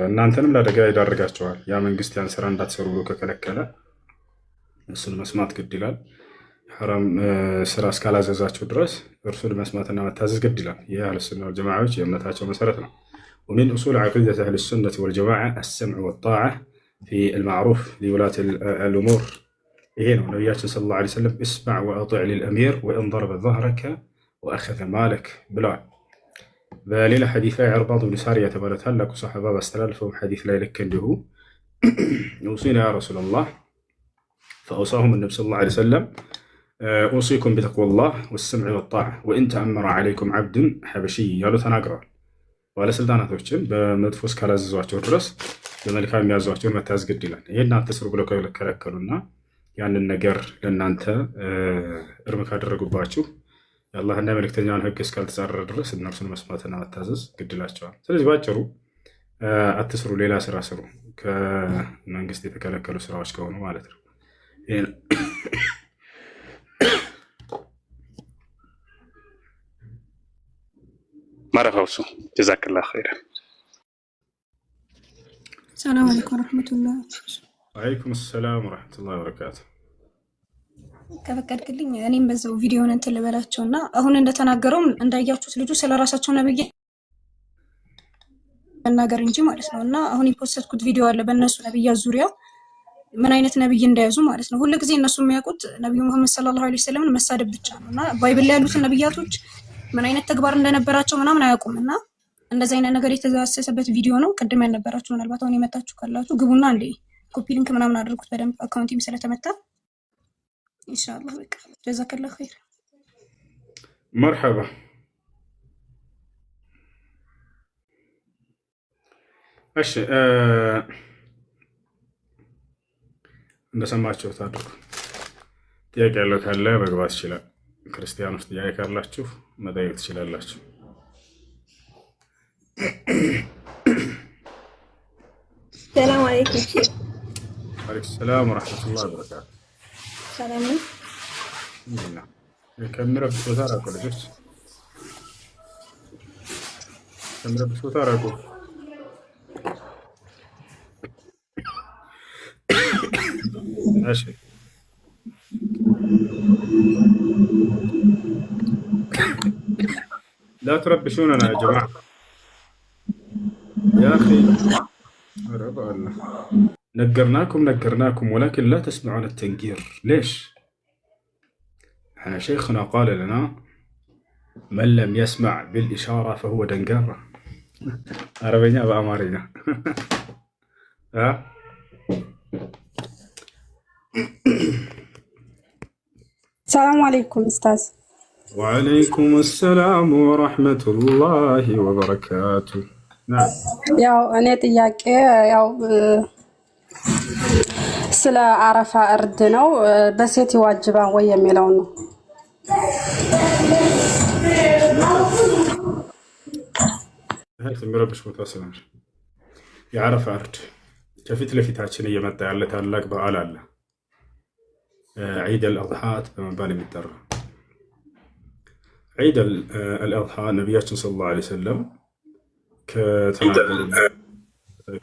እናንተንም ለአደጋ ይዳርጋቸዋል። ያ መንግስት ያን ስራ እንዳትሰሩ ብሎ ከከለከለ እሱን መስማት ግድ ይላል። ሐራም ስራ እስካላዘዛቸው ድረስ እርሱን መስማትና መታዘዝ ግድ ይላል። ይህ አህለ ሱና ወልጀማዓዎች የእምነታቸው መሰረት ነው። ወሚን ኡሱል ዐቂደት አህለ ሱነት ወልጀማዓ አሰምዕ ወጣዓ ፊ አልማዕሩፍ ሊውላት አልኡሙር። ይሄ ነው ነቢያችን ሰለላሁ ዐለይሂ ወሰለም እስማዕ ወአጢዕ ሊልአሚር ወኢን ضረበ ظهረከ ወአኸዘ ማለክ ብለዋል። በሌላ ሐዲስ ላይ ዐርባድ ብን ሳሪያ የተባለ ታላቁ ሰሓባ ባስተላለፈው ሐዲስ ላይ ልክ እንዲሁ ውሲና ያ ረሱለላህ ፈአውሳሁም ነቢ ሰለላሁ ዐለይሂ ወሰለም ኡሲኩም ቢተቅዋላህ ወሰምዕ ወጣዕ ወኢን ተአመረ ዐለይኩም ዐብዱን ሐበሺይ ያሉ ተናግረዋል። ባለስልጣናቶችን በመጥፎ እስካላዘዟቸው ድረስ በመልካም የሚያዟቸውን መታዘዝ ግድ ይላል። ይሄን አትስሩ ብለው ከለከሉና ያንን ነገር ለእናንተ እርም ካደረጉባችሁ የአላህና የመልእክተኛውን ህግ እስካልተጻረረ ድረስ እነርሱን መስማትና መታዘዝ ግድ ይላቸዋል። ስለዚህ ባጭሩ አትስሩ፣ ሌላ ስራ ስሩ። ከመንግስት የተከለከሉ ስራዎች ከሆኑ ማለት ነው። ማረፋውሱ ጀዛከላሁ ኸይረን። ሰላም አለይኩም ወራህመቱላህ። ወአለይኩም ሰላም ወራህመቱላሂ ወበረካቱ። ከፈቀድክልኝ እኔም በዛው ቪዲዮውን እንትን ልበላቸውና አሁን እንደተናገረው እንዳያችሁት ልጁ ስለራሳቸው ነብይ መናገር እንጂ ማለት ነው። እና አሁን የፖስትኩት ቪዲዮ አለ በእነሱ ነብያት ዙሪያ ምን አይነት ነብይ እንደያዙ ማለት ነው። ሁሉ ጊዜ እነሱ የሚያውቁት ነብዩ መሐመድ ሰለላሁ ዐለይሂ ወሰለም መሳደብ ብቻ ነው። እና ባይብል ላይ ያሉትን ነብያቶች ምን አይነት ተግባር እንደነበራቸው ምናምን አያውቁም። እና እንደዚህ አይነት ነገር የተዛሰሰበት ቪዲዮ ነው። ቅድም ያልነበራችሁ ምናልባት አሁን የመጣችሁ ካላችሁ ግቡና እንዴ ኮፒ ሊንክ ምናምን አድርጉት በደንብ አካውንቲም ስለተመታ ኢንሻአላህ። በቃ ጀዛከላሁ ኸይር። መርሐባ። እሺ እንደሰማችሁት አድርጉ። ጥያቄ ያለው ካለ መግባት ይችላል። ክርስቲያኖች ጥያቄ ካላችሁ መጠየቅ ትችላላችሁ። ሰላም አለይኩም። ወአለይኩም ሰላም ወራህመቱላሂ ወበረካቱ። ሰላም ነው። ከምረብሽ ቦታ ራቁ ልጆች፣ ከምረብሽ ቦታ ራቁ። እሺ لا تربشوننا يا جماعة يا أخي. نقرناكم ولكن لا تسمعون التنقير. ليش؟ احنا شيخنا قال لنا من لم يسمع بالإشارة فهو دنقارة. عربينا بأمارينا. ها؟ السلام عليكم أستاذ. وعليكم السلام ورحمة الله وبركاته. نعم. ያው እኔ ጥያቄ ያው ስለ አረፋ እርድ ነው በሴት ይዋጅባል ወይ የሚለው ነው። هل تمربش متواصلا የአረፋ እርድ ከፊት ለፊታችን እየመጣ ያለ ታላቅ በዓል አለ። ዒድ አልአድሓ በመባል የሚጠራ ዒድ አልአድሓ ነቢያችን ሰለላሁ ዐለይሂ ወሰለም ከተናገሩ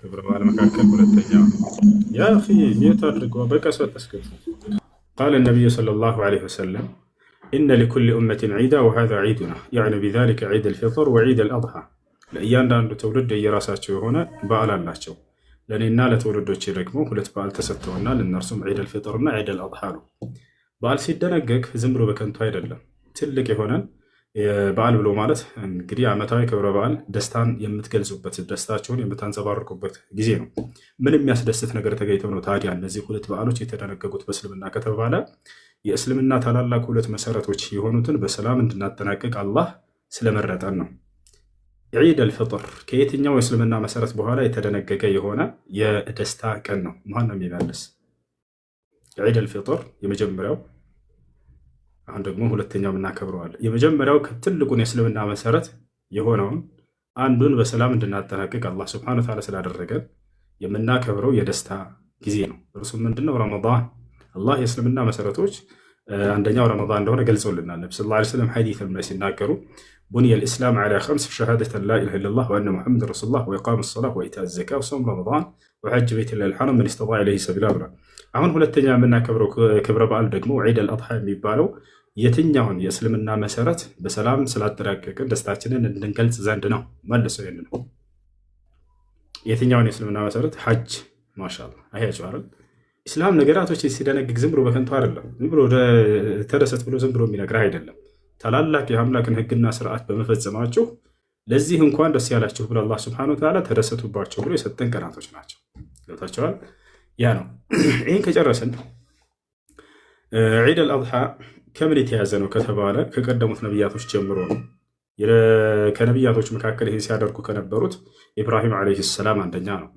ክብረ በዓል መካከል ሁለተኛው ያ አኺ ሚዩት አድርገው በቀስ ወጥስከፍ قال النبي صلى الله عليه وسلم إن لكل أمة عيدا وهذا عيدنا يعني بذلك عيد الفطر وعيد الأضحى ለእያንዳንዱ ትውልድ የራሳቸው የሆነ በዓል አላቸው። ለእኔና ለትውልዶቼ ደግሞ ሁለት በዓል ተሰጥተውናል። እነርሱም ዒድ አልፊጥር እና ዒድ አልአድሓ ነው። በዓል ሲደነገግ ዝም ብሎ በከንቱ አይደለም። ትልቅ የሆነን በዓል ብሎ ማለት እንግዲህ ዓመታዊ ክብረ በዓል ደስታን የምትገልጹበት ደስታቸውን የምታንጸባርቁበት ጊዜ ነው። ምን የሚያስደስት ነገር ተገኝተው ነው ታዲያ እነዚህ ሁለት በዓሎች የተደነገጉት በእስልምና ከተባለ የእስልምና ታላላቅ ሁለት መሰረቶች የሆኑትን በሰላም እንድናጠናቅቅ አላህ ስለመረጠን ነው። ዒድ አልፍጥር ከየትኛው የእስልምና መሰረት በኋላ የተደነገገ የሆነ የደስታ ቀን ነው። ማን ነው የሚመልስ? ዒድ አልፍጥር የመጀመሪያው፣ አሁን ደግሞ ሁለተኛው እናከብረዋለን። የመጀመሪያው ትልቁን የእስልምና መሰረት የሆነውን አንዱን በሰላም እንድናጠናቅቅ አላህ ሱብሓነሁ ወተዓላ ስላደረገን የምናከብረው የደስታ ጊዜ ነው። እርሱም ምንድነው? ረመዳን። አላህ የእስልምና መሰረቶች አንደኛው ረመዳን እንደሆነ ገልጸውልናል። ነብዩ ሰለላሁ ዐለይሂ ወሰለም ሐዲስ ላይ ሲናገሩ ቡንየ ልእስላም ዐላ ኸምስ ሸሃደተን ላ ኢላሃ ኢለላህ ወአነ ሙሐመደን ረሱሉላህ ወኢቃም ሰላህ ወኢታእ ዘካ ወሶም ረመዳን ወሐጅ በይተላሂል ሐረም መን ኢስተጣዐ ኢለይሂ ሰቢላ ብሏል። አሁን ሁለተኛ የምናከብረው ክብረ በዓል ደግሞ ዒድ አልአድሓ የሚባለው የትኛውን የእስልምና መሰረት በሰላም ስላጠናቀቅን ደስታችንን እንድንገልጽ ዘንድ ነው። መልሰው ይሄን ነው የትኛውን የእስልምና መሰረት? ሐጅ። ማሻአላህ አያችሁ አይደል? ኢስላም ነገራቶች ሲደነግግ ዝም ብሎ በከንቱ አይደለም። ዝም ብሎ ተደሰት ብሎ ዝም ብሎ የሚነግርህ አይደለም። ታላላቅ የአምላክን ሕግና ስርዓት በመፈጸማችሁ ለዚህ እንኳን ደስ ያላችሁ ብሎ አላህ ሱብሓነሁ ወተዓላ ተደሰቱባቸው ብሎ የሰጠን ቀናቶች ናቸው። ገብታችኋል? ያ ነው። ይህን ከጨረስን ዒድ አልአድሓ ከምን የተያዘ ነው ከተባለ ከቀደሙት ነቢያቶች ጀምሮ ነው። ከነቢያቶች መካከል ይህን ሲያደርጉ ከነበሩት ኢብራሂም ዓለይሂ ሰላም አንደኛ ነው።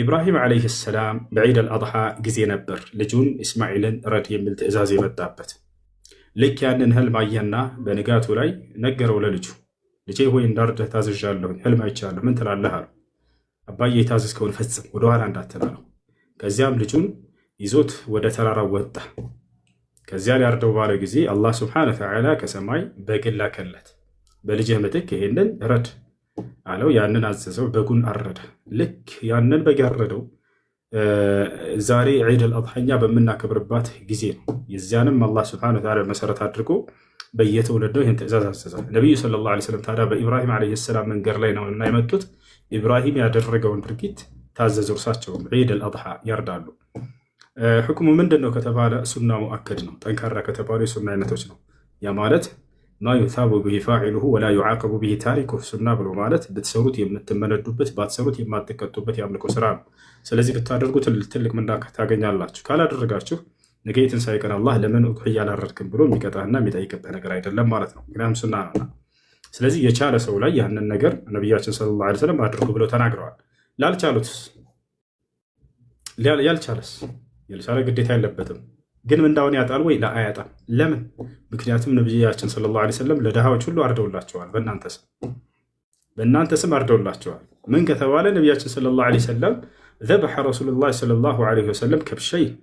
ኢብራሂም ዓለይሂ ሰላም በዒድ አልአድሓ ጊዜ ነበር ልጁን ኢስማዒልን ረድ የሚል ትእዛዝ የመጣበት። ልክ ያንን ህልም አየና በንጋቱ ላይ ነገረው ለልጁ። ልጄ ሆይ እንዳርድህ ታዝዣለሁ፣ ህልም አይቻለሁ፣ ምን ትላለህ አለው። አባዬ የታዘዝከውን ፈጽም ወደኋላ እንዳትላለው። ከዚያም ልጁን ይዞት ወደ ተራራው ወጣ። ከዚያ ሊያርደው ባለ ጊዜ አላህ ስብሐነሁ ወተዓላ ከሰማይ በግን ላከለት። በልጅህ ምትክ ይሄንን ረድ አለው። ያንን አዘዘው፣ በጉን አረደ። ልክ ያንን በግ ያረደው ዛሬ ዒድ አልአድሃ በምናከብርባት ጊዜ ነው። የዚያንም አላህ ስብሐነሁ ወተዓላ መሰረት አድርጎ በየትውልዱ ይህን ትእዛዝ አዘዘ። ነቢዩ ሰለላሁ ዐለይሂ ወሰለም ታዲያ በኢብራሂም ዐለይሂ ሰላም መንገድ ላይ ነው እና የመጡት ኢብራሂም ያደረገውን ድርጊት ታዘዙ። እርሳቸውም ዒድ አልአድሃ ያርዳሉ። ሕክሙ ምንድን ነው ከተባለ ሱና ሙአከድ ነው። ጠንካራ ከተባሉ የሱና አይነቶች ነው። ያ ማለት ማ ዩሳቡ ብሂ ፋዒሉሁ ወላ ዩዓቀቡ ብሂ ታሪኩህ። ሱና ብሎ ማለት ብትሰሩት የምትመነዱበት ባትሰሩት የማትቀጡበት የአምልኮ ስራ ነው። ስለዚህ ብታደርጉ ትልቅ ምንዳ ታገኛላችሁ። ካላደረጋችሁ ነገ የትንሣኤ ቀን አላህ ለምን ኡድሒያ አላረድክም ብሎ የሚቀጣህና የሚጠይቅብህ ነገር አይደለም ማለት ነው። ምክንያቱም ሱና ነውና። ስለዚህ የቻለ ሰው ላይ ያንን ነገር ነቢያችን ሰለላሁ ዐለይሂ ወሰለም አድርጉ ብለው ተናግረዋል። ላልቻሉት ያልቻለ ግዴታ የለበትም። ግን ምንዳውን ያጣል ወይ? አያጣም። ለምን? ምክንያቱም ነቢያችን ሰለላሁ ዐለይሂ ወሰለም ለድሃዎች ሁሉ አርደውላቸዋል። በእናንተ ስም አርደውላቸዋል። ምን ከተባለ ነቢያችን ሰለላሁ ዐለይሂ ወሰለም ዘበሐ ረሱሉላህ ሰለላሁ ዐለይሂ ወሰለም ከብሸይን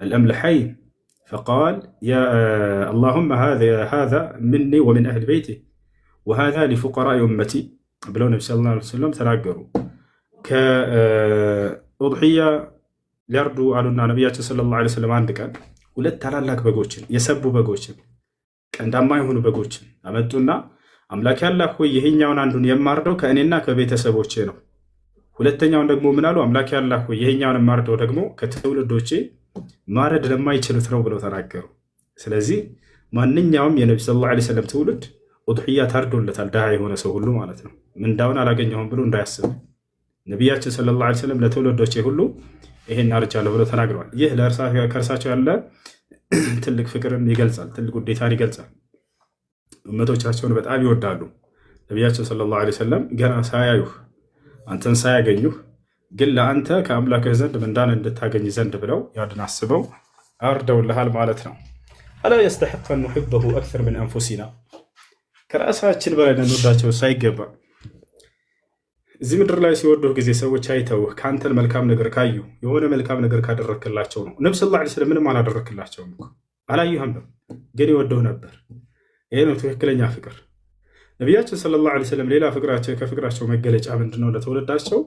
الأملحين فقال يا اللهم هذا مني ومن أهل بيتي وهذا لفقراء أمتي ብለው ነቢ ሰለላሁ ዐለይሂ ወሰለም ተናገሩ። ከኡድሒያ ሊያርዱ አሉና ነቢያችን ሰለላሁ ዐለይሂ ወሰለም አንድ ቀን ሁለት ታላላቅ በጎችን የሰቡ በጎችን ቀንዳማ የሆኑ በጎችን አመጡና አምላክ ያላህ ሆይ ይሄኛውን አንዱን የማርደው ከእኔና ከቤተሰቦቼ ነው፣ ሁለተኛውን ደግሞ ምን አሉ? አምላክ ያላህ ሆይ ይሄኛውን የማርደው ደግሞ ከትውልዶቼ ማረድ ለማይችሉት ነው ብለው ተናገሩ። ስለዚህ ማንኛውም የነቢ ሰለላሁ ዐለይሂ ወሰለም ትውልድ ኡድሒያ ታርዶለታል፣ ድሃ የሆነ ሰው ሁሉ ማለት ነው። ምንዳውን አላገኘሁም ብሎ እንዳያስብ ነቢያችን ሰለላሁ ዐለይሂ ወሰለም ለትውልዶቼ ሁሉ ይሄን አርጃለሁ ብለው ተናግረዋል። ይህ ከእርሳቸው ያለ ትልቅ ፍቅርን ይገልጻል፣ ትልቅ ውዴታን ይገልጻል። እመቶቻቸውን በጣም ይወዳሉ። ነቢያችን ሰለላሁ ዐለይሂ ወሰለም ገና ሳያዩህ አንተን ሳያገኙህ ግን ለአንተ ከአምላክህ ዘንድ ምንዳን እንድታገኝ ዘንድ ብለው ያድን አስበው አርደውልሃል ማለት ነው። አላ የስተሕቅ አን ኑሒበሁ አክተር ምን አንፉሲና፣ ከራሳችን በላይ ልንወዳቸው ሳይገባ እዚህ ምድር ላይ ሲወዱህ ጊዜ ሰዎች አይተውህ ከአንተን መልካም ነገር ካዩ የሆነ መልካም ነገር ካደረክላቸው ነው። ነቢ ሰለላሁ ዐለይሂ ወሰለም ምንም አላደረክላቸውም እኮ አላዩህም፣ ግን ይወደው ነበር። ይሄ ነው ትክክለኛ ፍቅር። ነቢያችን ሰለላሁ ዐለይሂ ወሰለም ሌላ ፍቅራቸው ከፍቅራቸው መገለጫ ምንድነው? ለተወለዳቸው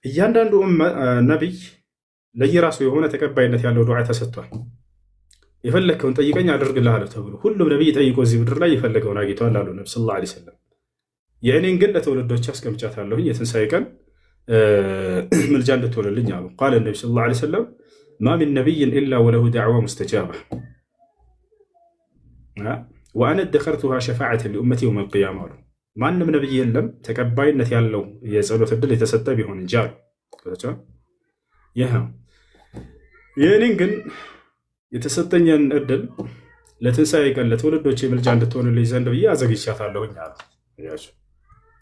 እያንዳንዱ ነቢይ ለየራሱ የሆነ ተቀባይነት ያለው ዱዓ ተሰጥቷል። የፈለግከውን ጠይቀኝ አደርግልሃለሁ ተብሎ ሁሉም ነቢይ ጠይቆ እዚህ ምድር ላይ የፈለገውን አግኝተዋል አሉ ነቢ ሰለላሁ ዐለይሂ ወሰለም። የእኔን ግን ለትውልዶች አስቀምጫታለሁኝ የትንሣኤ ቀን ምልጃ እንድትሆንልኝ አሉ። ቃለ ነቢ ሰለላሁ ዐለይሂ ወሰለም ማ ሚን ነቢይን ኢላ ወለሁ ዳዕዋ ሙስተጃባ ወአነ ደኸርቱሃ ሸፋዓተን ሊኡመቲ የውመል ቂያማ አሉ። ማንም ነቢይ የለም ተቀባይነት ያለው የጸሎት እድል የተሰጠ ቢሆን እንጂ አሉ። ይህ ነው። የእኔን ግን የተሰጠኝን እድል ለትንሣኤ ቀን ለትውልዶች ምልጃ እንድትሆንልኝ ዘንድ ብዬ አዘግቻታለሁኝ አሉ።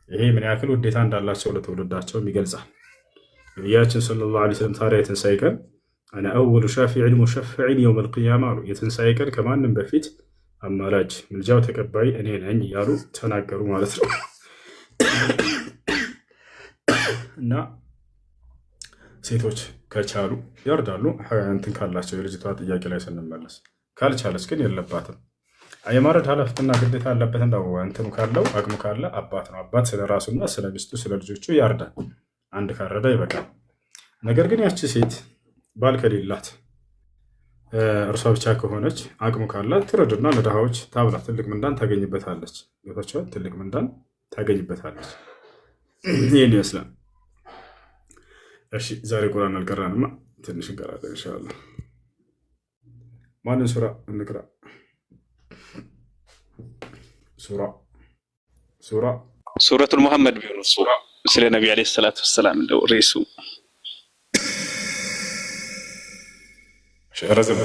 ይሄ ምን ያክል ውዴታ እንዳላቸው ለትውልዳቸውም ይገልጻል። ነቢያችን ሰለላሁ ዐለይሂ ወሰለም ታዲያ የትንሣኤ ቀን አነ አወሉ ሻፊዒን ሙሸፈዒን የውመል ቂያማ አሉ። የትንሣኤ ቀን ከማንም በፊት አማላጅ ምልጃው ተቀባይ እኔ ነኝ እያሉ ተናገሩ ማለት ነው። እና ሴቶች ከቻሉ ያርዳሉ፣ እንትን ካላቸው የልጅቷ ጥያቄ ላይ ስንመለስ፣ ካልቻለች ግን የለባትም። የማረድ ኃላፊነትና ግዴታ አለበት። እንደው እንትኑ ካለው አቅሙ ካለ አባት ነው። አባት ስለ ራሱና ስለ ሚስቱ ስለ ልጆቹ ያርዳል። አንድ ካረዳ ይበቃል። ነገር ግን ያቺ ሴት ባል ከሌላት እርሷ ብቻ ከሆነች አቅሙ ካላት ትረድና ለድሃዎች ታብላ፣ ትልቅ ምንዳን ታገኝበታለች። ገብታችኋል? ትልቅ ምንዳን ታገኝበታለች። ይህን ይመስላል። እሺ ዛሬ ቁርአን አልቀራንማ፣ ትንሽ እንቀራለን ኢንሻአላህ። ማንን ሱራ እንቅራ? ሱረቱል ሙሐመድ ቢሆን ሱራ ስለ ነቢ ዓለይሂ ሰላቱ ወሰላም እንደው ርዕሱ ረዘም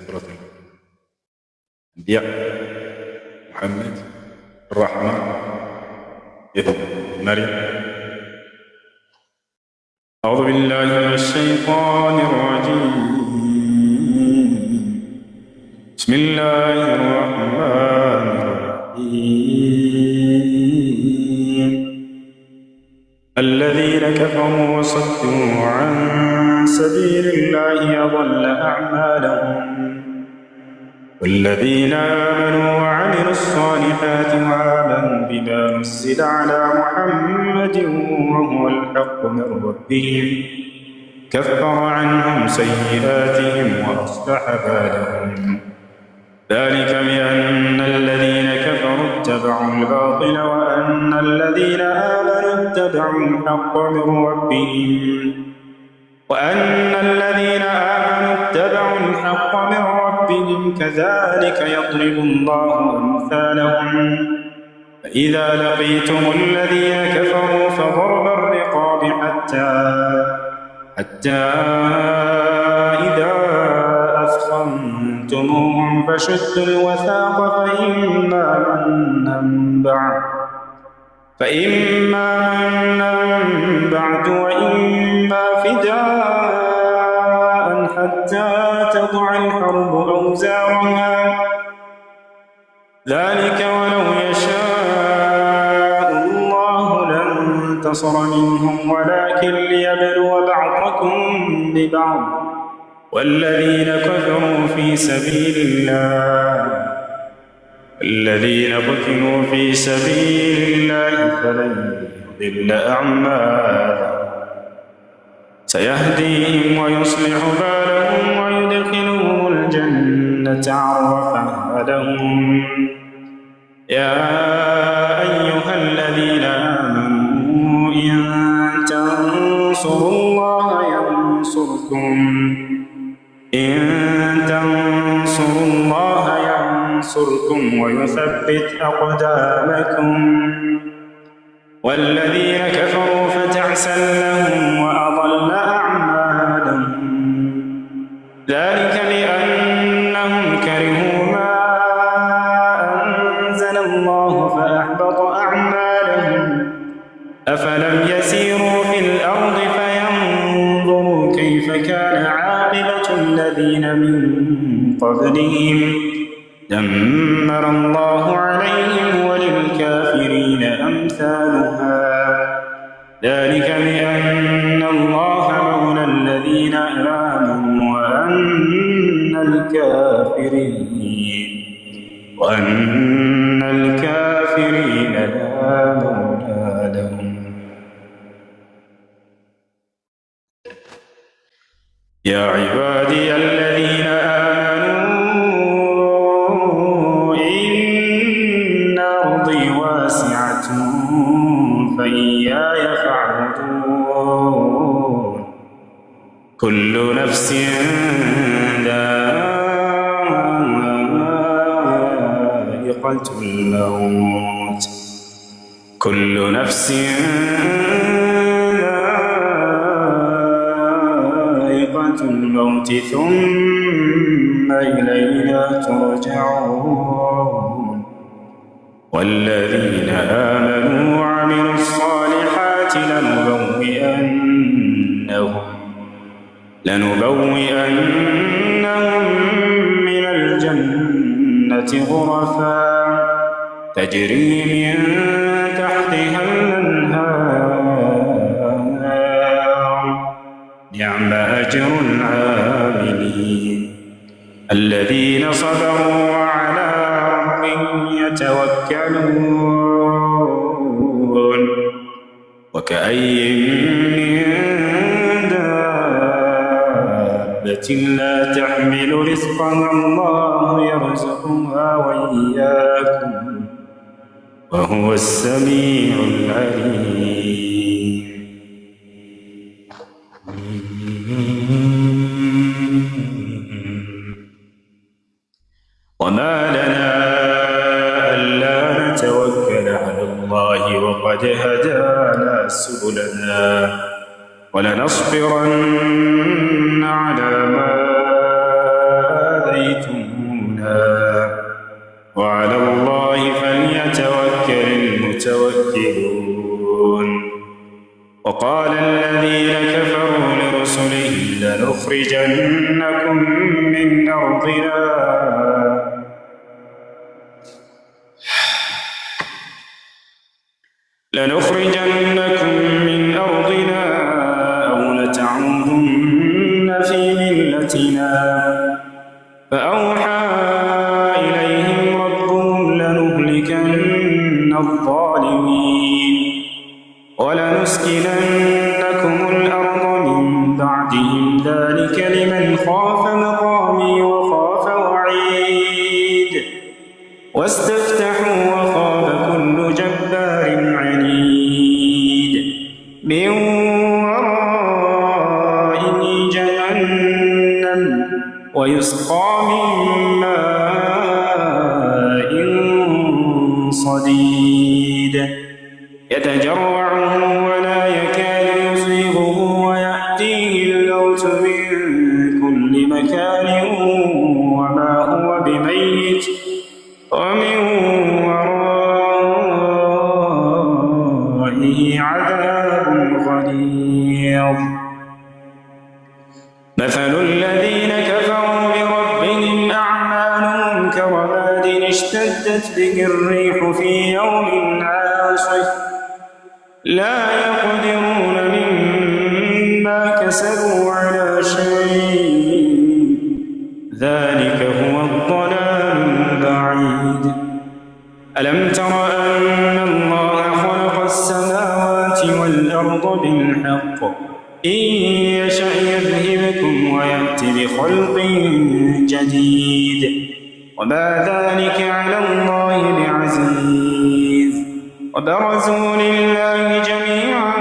ሱረቱል አንቢያ ሙሐመድ ራሕማ መርየም አዑዙ ቢላሂ ሚነ ሸይጣኒ ረጂም ቢስሚላሂ ረሕማኒ ረሒም الذين كفروا وصدوا عن سبيل الله أضل أعمالهم والذين آمنوا وعملوا الصالحات وآمنوا بما نزل على محمد وهو الحق من ربهم كفر عنهم سيئاتهم وأصلح بالهم ذلك بأن الذين كفروا اتبعوا الباطل وأن الذين آمنوا اتبعوا الحق من ربهم كذلك يضرب الله أمثالهم فإذا لقيتم الذين كفروا فضرب الرقاب حتى إذا أثخنتموهم فشدوا الوثاق فإما منا بعد وإما فداء حتى تضع الحرب أوزارها ذلك ولو يشاء الله لانتصر منهم ولكن ليبلو بعضكم ببعض والذين كفروا في سبيل الله الذين قتلوا في سبيل الله فلن يضل أعمالهم سيهديهم ويصلح بالهم ويدخلهم الجنة عرفها لهم يا أيها الذين آمنوا إن تنصروا الله ينصركم ويثبت أقدامكم والذين كفروا فتعسا لهم وأضل أعمالهم ذلك بأنهم كرهوا ما أنزل الله فأحبط أعمالهم أفلم يسيروا في الأرض فينظروا كيف كان عاقبة الذين من قبلهم دمر الله عليهم وللكافرين أمثالها ذلك بأن الله مولى الذين آمنوا وأن الكافرين لا مولى لهم يا عبادي الذين فإياي فاعبدون كل نفس ذائقة الموت ثم إلينا ترجعون والذين آمنوا وعملوا الصالحات لنبوئنهم من الجنة غرفا تجري من تحتها الأنهار نعم أجر العاملين الذين صبروا وعلى ربهم يتوكلون وكأي من دابة لا تحمل رزقها الله يرزقها وإياكم وهو السميع العليم وما لنا ألا نتوكل على الله وقد هدانا سبلنا ولنصبرن على ما آذيتمونا وعلى الله فليتوكل المتوكلون وقال الذين كفروا لرسلهم لنخرجنكم من أرضنا من ورائه جهنم ويسقى من ماء صديد يتجرعه ولا يكاد يصيغه ويأتيه الموت من كل مكان وما هو بميت ومن ورائه عذاب غليظ مثل الذين كفروا بربهم أعمالهم كرماد اشتدت به الريح في يوم عاصف لا يقدرون مما كسبوا على شيء ذلك هو الضلال البعيد ألم تر أن الله خلق السماوات والأرض بالحق إن يشأ يذهبكم ويأتي بخلق جديد وما ذلك على الله بعزيز وبرزوا لله جميعا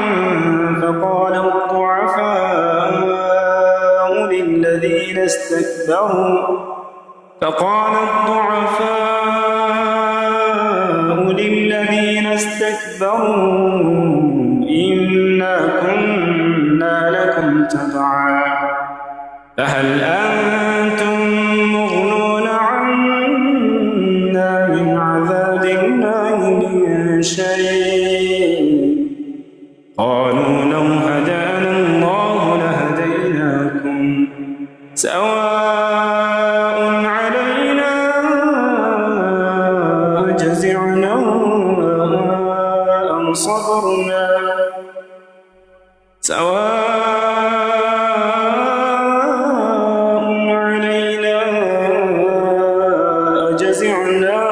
فقال الضعفاء للذين استكبروا إنا كنا لكم تبعا فهل أنتم مغنون عنا من عذاب الله من شيء قالوا لو هدانا الله لهديناكم سواء علينا أجزعنا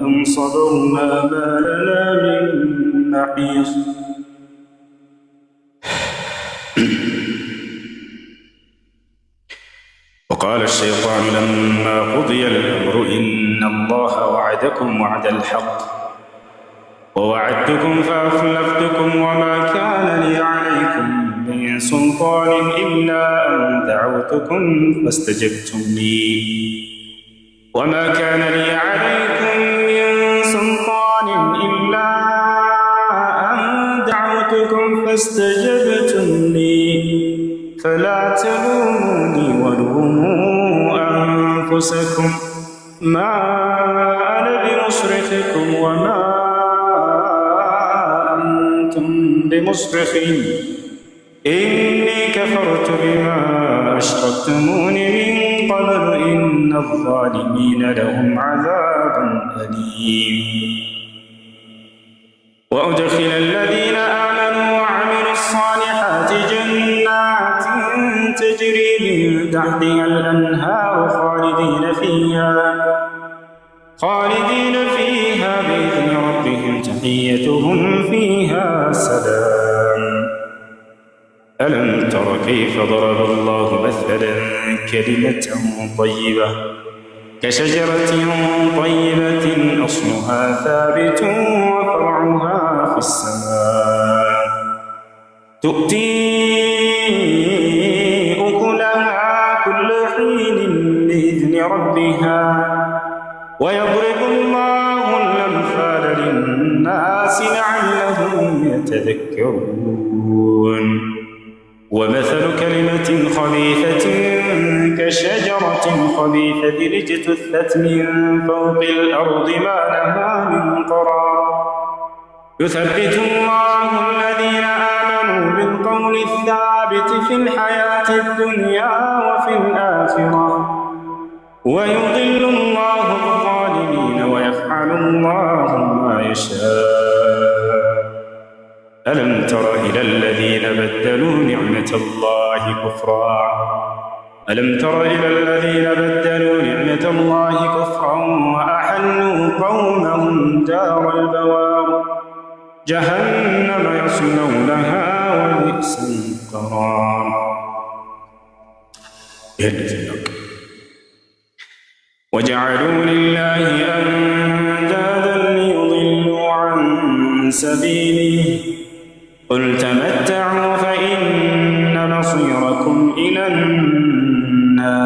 أم صبرنا ما لنا من محيص وقال الشيطان لما قضي الأمر إن الله وعدكم وعد الحق ووعدتكم فأخلفتكم وما كان لي عليكم من سلطان إلا أن دعوتكم فاستجبتم لي وما كان لي عليكم من سلطان إلا أن دعوتكم فاستجبتم لي فلا تلوموني ولوموا أنفسكم ما أنا بمصرخكم وما أنتم بمصرخي إني كفرت بما أشركتمون من قبل إن الظالمين لهم عذاب أليم وأدخل الذين آمنوا وعملوا الصالحات جنات تجري من تحتها الأنهار خالدين فيها بإذن ربهم تحيتهم فيها سلام ألم تر كيف ضرب الله مثلا كلمة طيبة كشجرة طيبة أصلها ثابت وفرعها في السماء تؤتي أكلها كل حين بإذن ربها ويضرب الله الأمثال للناس لعلهم يتذكرون ومثل كلمة خبيثة كشجرة خبيثة اجتثت من فوق الأرض ما لها من قرار يثبت الله الذين آمنوا بالقول الثابت في الحياة الدنيا وفي الآخرة ويضل الله الظالمين ويفعل الله ما يشاء ألم تر إلى الذين بدلوا نعمة الله كفرا وأحلوا قومهم دار البوار جهنم يصلونها وبئس القرار وجعلوا لله أندادا ليضلوا عن سبيله قل تمتعوا فإن مصيركم إلى النار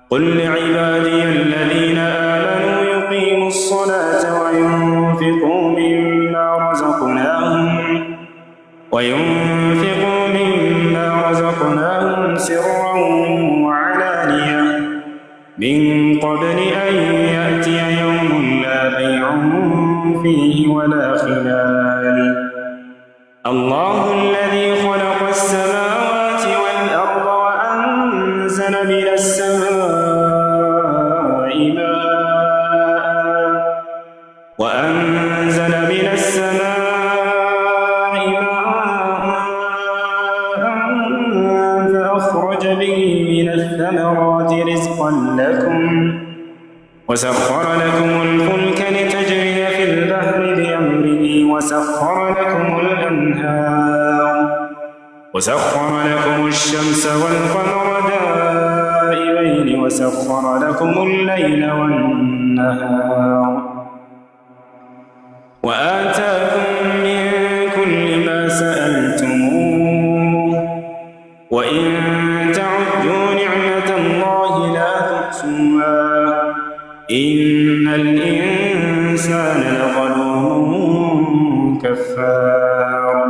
قل لعبادي الذين آمنوا يقيموا الصلاة وينفقوا مما رزقناهم سرا وعلانية من قبل أن يأتي يوم لا بيع فيه ولا خلال الله الذي خلق السماوات والأرض وأنزل من السماء فأخرج به من الثمرات رزقا لكم وسخر لكم الفلك لتجري في البحر بأمره وسخر لكم الأنهار وسخر لكم الشمس والقمر دائبين وسخر لكم الليل والنهار وآتاكم من كل ما سألتموه وإن تعدوا نعمة الله لا تحصوها إن الإنسان لظلوم كفار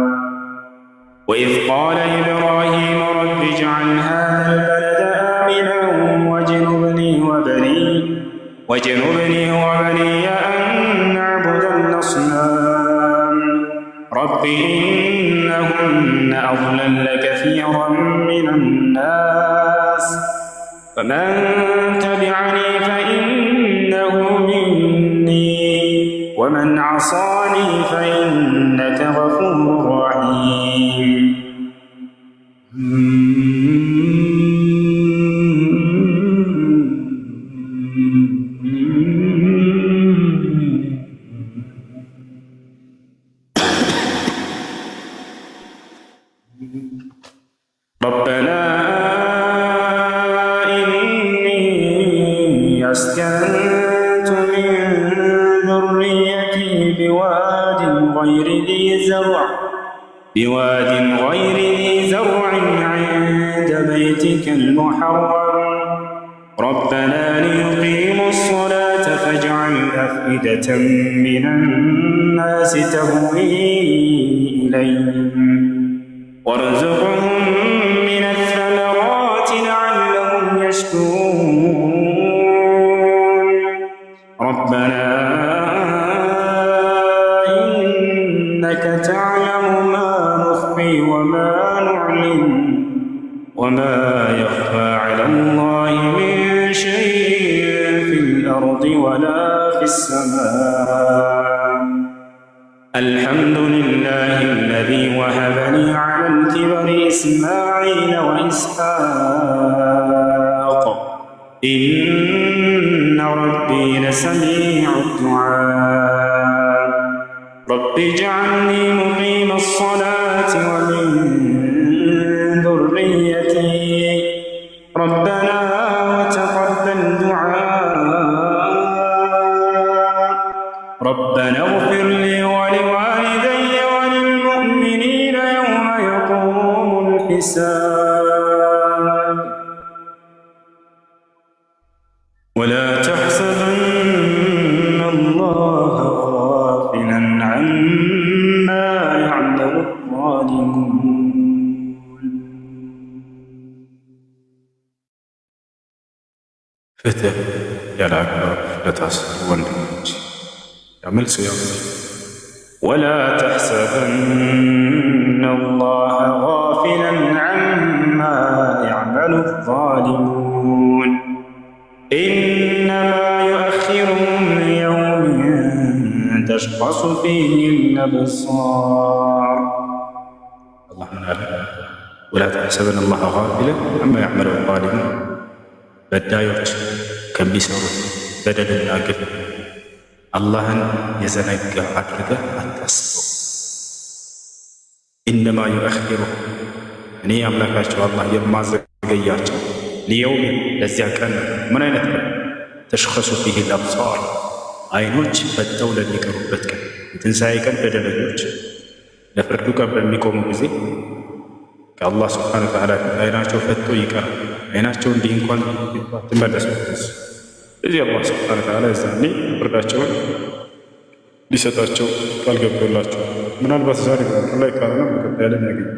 وإذ قال إبراهيم رب اجعل هذا البلد آمنا واجنبني وبني أن نعبد الأصنام رب إنهن أضللن كثيرا من الناس فمن تبعني فإنه مني ومن عصاني فإنك غفور رحيم ربنا إني أسكنت من ذريتي بواد غير ذي زرع عند بيتك المحرم ربنا ليقيموا الصلاة فاجعل أفئدة من الناس تهوي إليهم وارزقهم من الثمرات لعلهم يشكرون ربنا إنك تعلم ما نخفي وما نعلن وما يخفى على الله من شيء في الأرض ولا في السماء الحمد لله الذي وهب لي على الكبر إسماعيل وإسحاق إن ربي لسميع الدعاء رب اجعلني مقيم الصلاة ومن ذريتي ربنا وتقبل دعاء ربنا اغفر لي ولوالدي وللمؤمنين يوم يقوم الحساب ولا تحسبن الله غافلا عما يعمل الظالمون فتح يا العباد لا تحسبن يعمل صيام ولا تحسبن الله غافلا عما يعمل الظالمون إنما يؤخرهم ليوم تشخص فيه الأبصار اللهم ولا تحسبن الله غافلا عما يعمل الظالمون በዳዮች ከሚሰሩት በደልና ግፍ አላህን የዘነጋ አድርገህ አታስበው። ኢነማ ዩአኺሩ እኔ አምላካቸው አላህ የማዘገያቸው ሊየውም ለዚያ ቀን ምን አይነት ቀን ተሽኸሱ ፊህ አልአብሳር አይኖች ፈጠው ለሚቀሩበት ቀን የትንሣኤ ቀን በደለኞች ለፍርዱ ቀን በሚቆሙ ጊዜ ከአላህ ስብሓነ ወተዓላ አይናቸው ፈቶ ይቀራል። አይናቸው እንዲህ እንኳን ትመለሱ። እዚህ አላህ ስብሓነ ወተዓላ እዛኔ ፍርዳቸውን ሊሰጣቸው ቃል ገብቶላቸው ምናልባት ዛሬ በምድር ላይ ካልሆነ በቀጣይ ዓለም ያገኙ።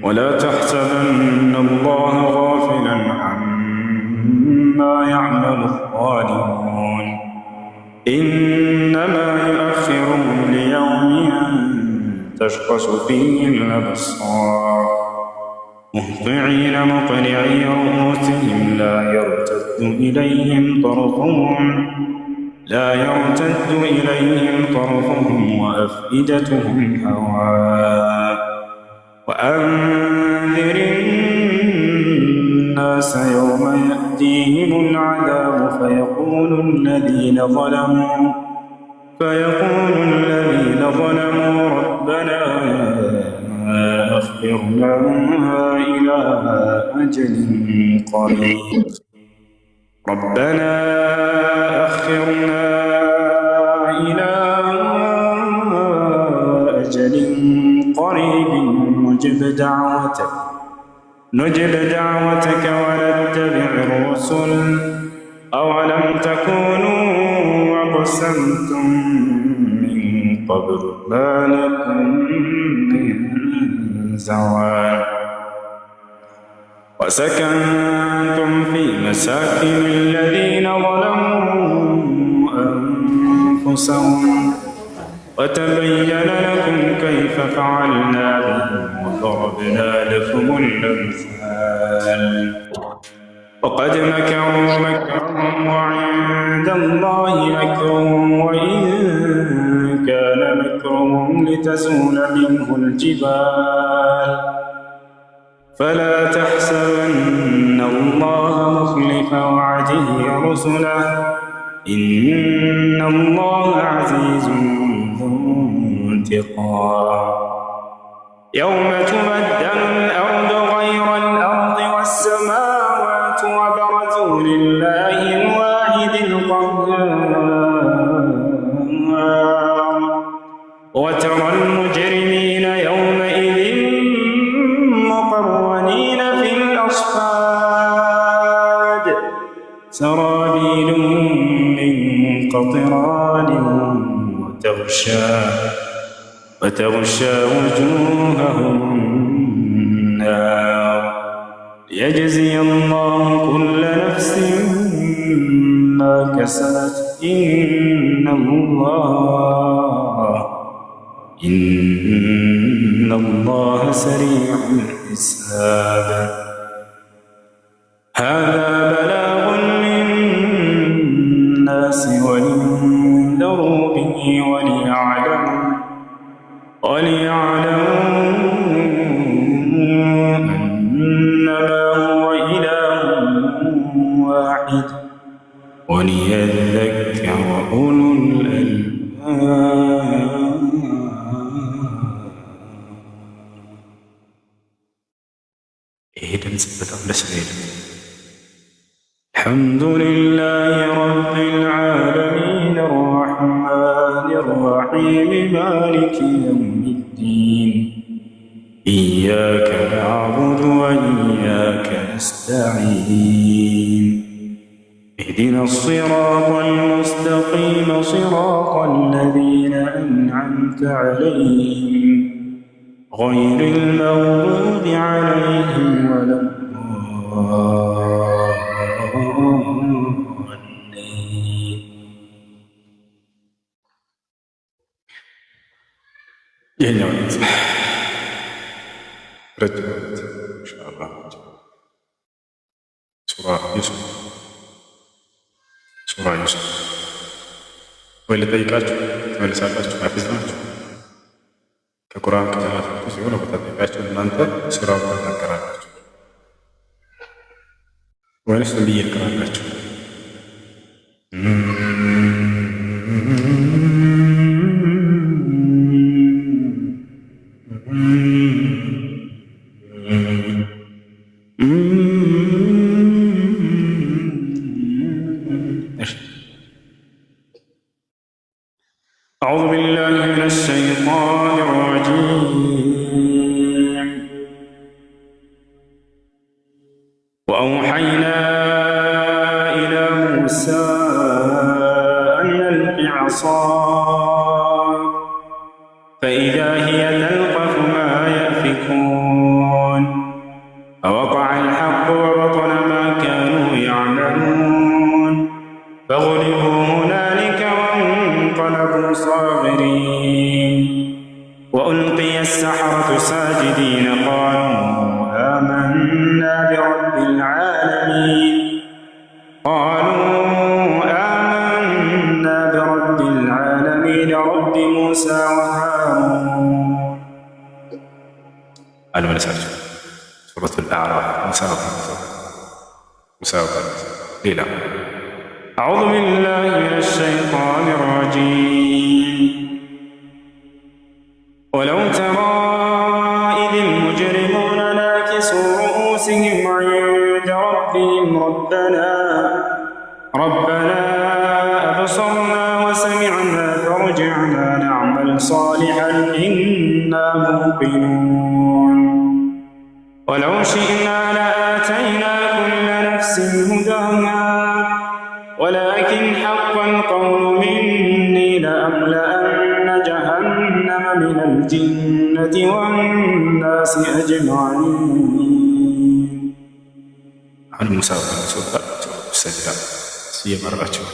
ولا تحسبن الله غافلا عما يعمل الظالمون إنما يؤخرهم ليوم تشخص فيه الأبصار مهطعين مقنعي رؤوسهم لا يرتد إليهم طرفهم وأفئدتهم هواء وأنذر الناس يوم يأتيهم العذاب فيقول الذين ظلموا ربنا أخرنا إلى أجل قريب نجب دعوتك ونتبع الرسل أولم تكونوا أقسمتم من قبل ما لكم من زوال وسكنتم في مساكن الذين ظلموا أنفسهم وتبين لكم كيف فعلنا بهم وضربنا لكم الأمثال وقد مكروا مكرهم وعند الله مكرهم وإن كان مكرهم لتزول منه الجبال فلا تحسبن الله مخلف وعده رسله إن الله عزيز ذو انتقام يوم تبدل الأرض غير الأرض والسماوات وبرزوا لله الواحد القهار وترى المجرمين يومئذ مقرنين في الأصفاد سرابيل من قطران وتغشى وجوههم النار ليجزي الله كل نفس ما كسبت إن الله سريع الحساب هذا بلاغ للناس ولينذروا به وليعلموا أنما هو إله واحد وليذكر أولو الألباب. الحمد لله رب العالمين الرحمن الرحيم مالك يوم الدين إياك نعبد وإياك نستعين اهدنا الصراط المستقيم صراط الذين أنعمت عليهم غير المغضوب عليهم ولا ይሄኛው ረጅም ኢንሻአላህ ሱራ ዩሱፍ ወይ ልጠይቃችሁ ትመልሳላችሁ? ሐፊዝ ናችሁ? ከቁርአን ከተናገራችሁ ሲሆን በተጠይቃችሁ እናንተ ሱራው ተናገራላችሁ ወይስ ብዬ ልቀራላችሁ? أعوذ بالله من الشيطان الرجيم وأوحينا إلى موسى أن ألق عصاك فإذا هي تلقف ما يأفكون فوقع الحق وبطل ما كانوا يعملون فغلبوا هنالك وانقلبوا صاغرين وألقي السحرة ساجدين قالوا آمنا برب العالمين رب موسى وهارون. المساجد سورة الأعراف مساواه ليلى. أعوذ بالله من الشيطان الرجيم ولو ترى إذ المجرمون ناكسوا رؤوسهم عند ربهم ربنا أبصرنا وسمعنا فارجعنا نعمل صالحا إنا موقنون ولو شئنا لآتينا كل نفس هداها ولكن حق القول مني لأملأن جهنم من الجنة والناس أجمعين. عن مساواة السجدة سيما الرجل.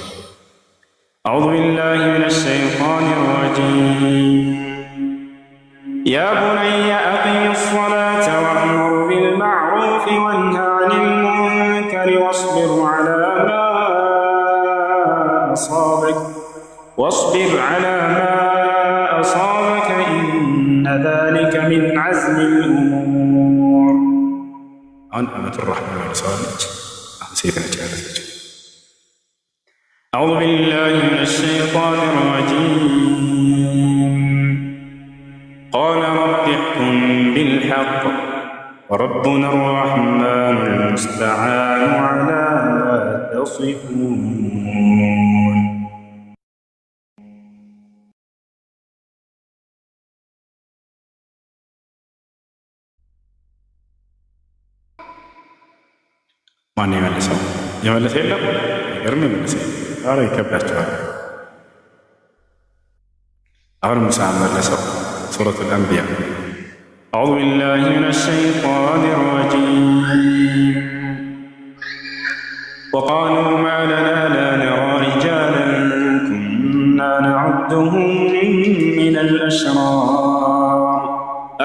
أعوذ بالله من الشيطان الرجيم يا بني أقم الصلاة وأمر بالمعروف وانهى عن المنكر واصبر على ما أصابك إن ذلك من عزم الأمور. عن أمة الرحمن والصالح سيدنا جالس. أعوذ بالله من الشيطان الرجيم قال رب احكم بالحق وربنا الرحمن المستعان على ما تصفون. ማን የመለሰው? የመለሰ የለም። ይገርም የመለሰ ኧረ ይከብዳቸዋል። አሁን ሙሳ መለሰው። ሱረቱ አልአንቢያ أعوذ بالله من الشيطان الرجيم وقالوا ما لنا لا نرى رجالا كنا نعدهم من الأشرار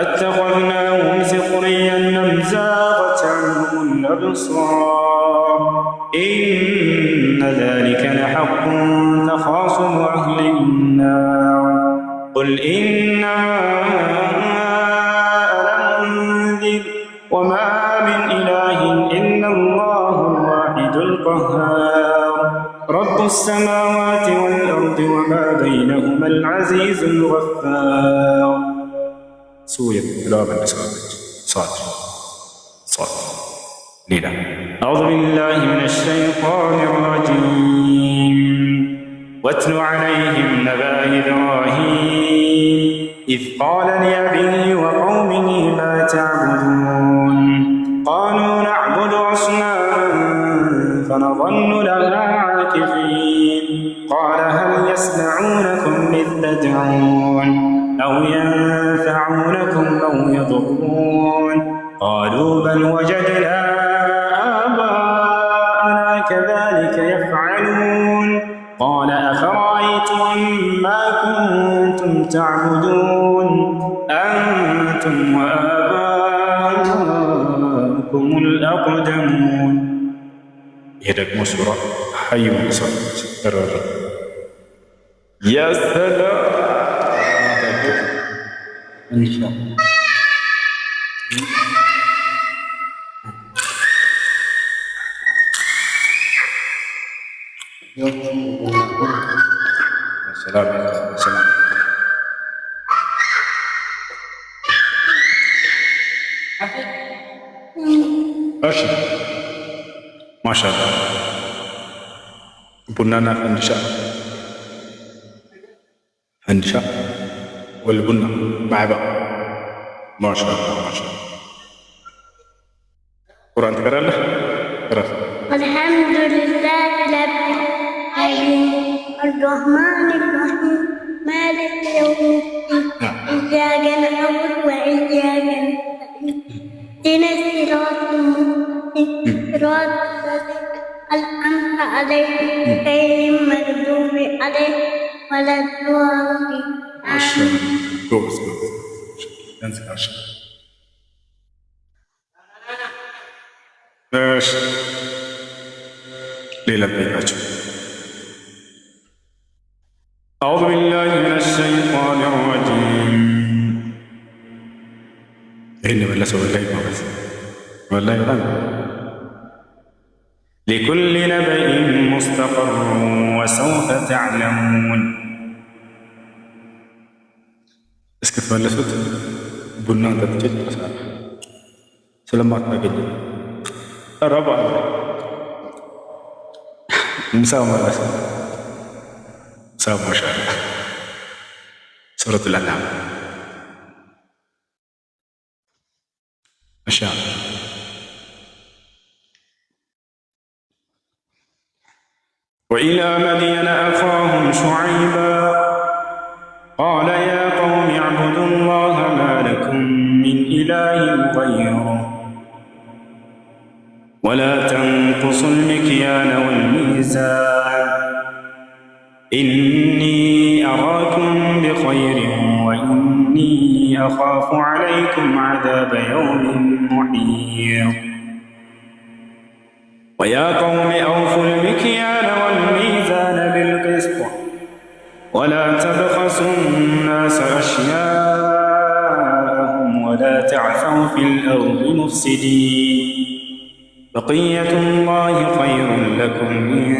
أتخذناهم سخريا أم زاغت عنهم الأبصار إن ذلك لحق تخاصم أهل النار قل إنما وما من إله إلا الله الواحد القهار رب السماوات والأرض وما بينهما العزيز الغفار. سورة بلاد صاد ليلى. أعوذ بالله من الشيطان الرجيم واتل عليهم نبأ إبراهيم إذ قال لأبيه وقومه ما تعبدون قالوا نعبد أصناما فنظل لها عاكفين قال هل يسمعونكم إذ تدعون أو ينفعونكم أو يضرون قالوا بل وجدنا آباءنا كذلك يفعلون قال أفرأيتم ما كنتم تعبدون أنتم وآباؤكم الأقدمون. يدك مسورة حي وصل يا سلام إن شاء الله. سلام سلام. أشهد ما شاء الله بنانا فندشا فندشة والبنة مع بعض. ما شاء الله ما شاء الله. قرآن تقرأ له؟ قرأ. الحمد لله رب العالمين الرحمن الرحيم مالك يوم الدين إياك نعبد وإياك نستعين اهدنا الصراط المستقيم صراط الذين أنعمت عليهم غير المغضوب عليهم ولا الضالين. ماشي. ليلة بيتاج. أعوذ بالله من الشيطان الرجيم. إني ولا سوى الله بس والله يغنى. لكل نبأ مستقر وسوف تعلمون. اسكت ولا سوت بنا تتجد سلامات بقى ربع مساومة بس مساومة ما شاء الله. سورة الأنعام ما شاء الله. وإلى مدين أخاهم شعيبا قال يا قوم اعبدوا الله ما لكم من إله غيره ولا تنقصوا المكيال والميزان إني أراكم بخير وإني أخاف عليكم عذاب يوم محيط. ويا قوم أوفوا المكيال والميزان بالقسط ولا تبخسوا الناس أشياءهم ولا تعثوا في الأرض مفسدين بقية الله خير لكم إن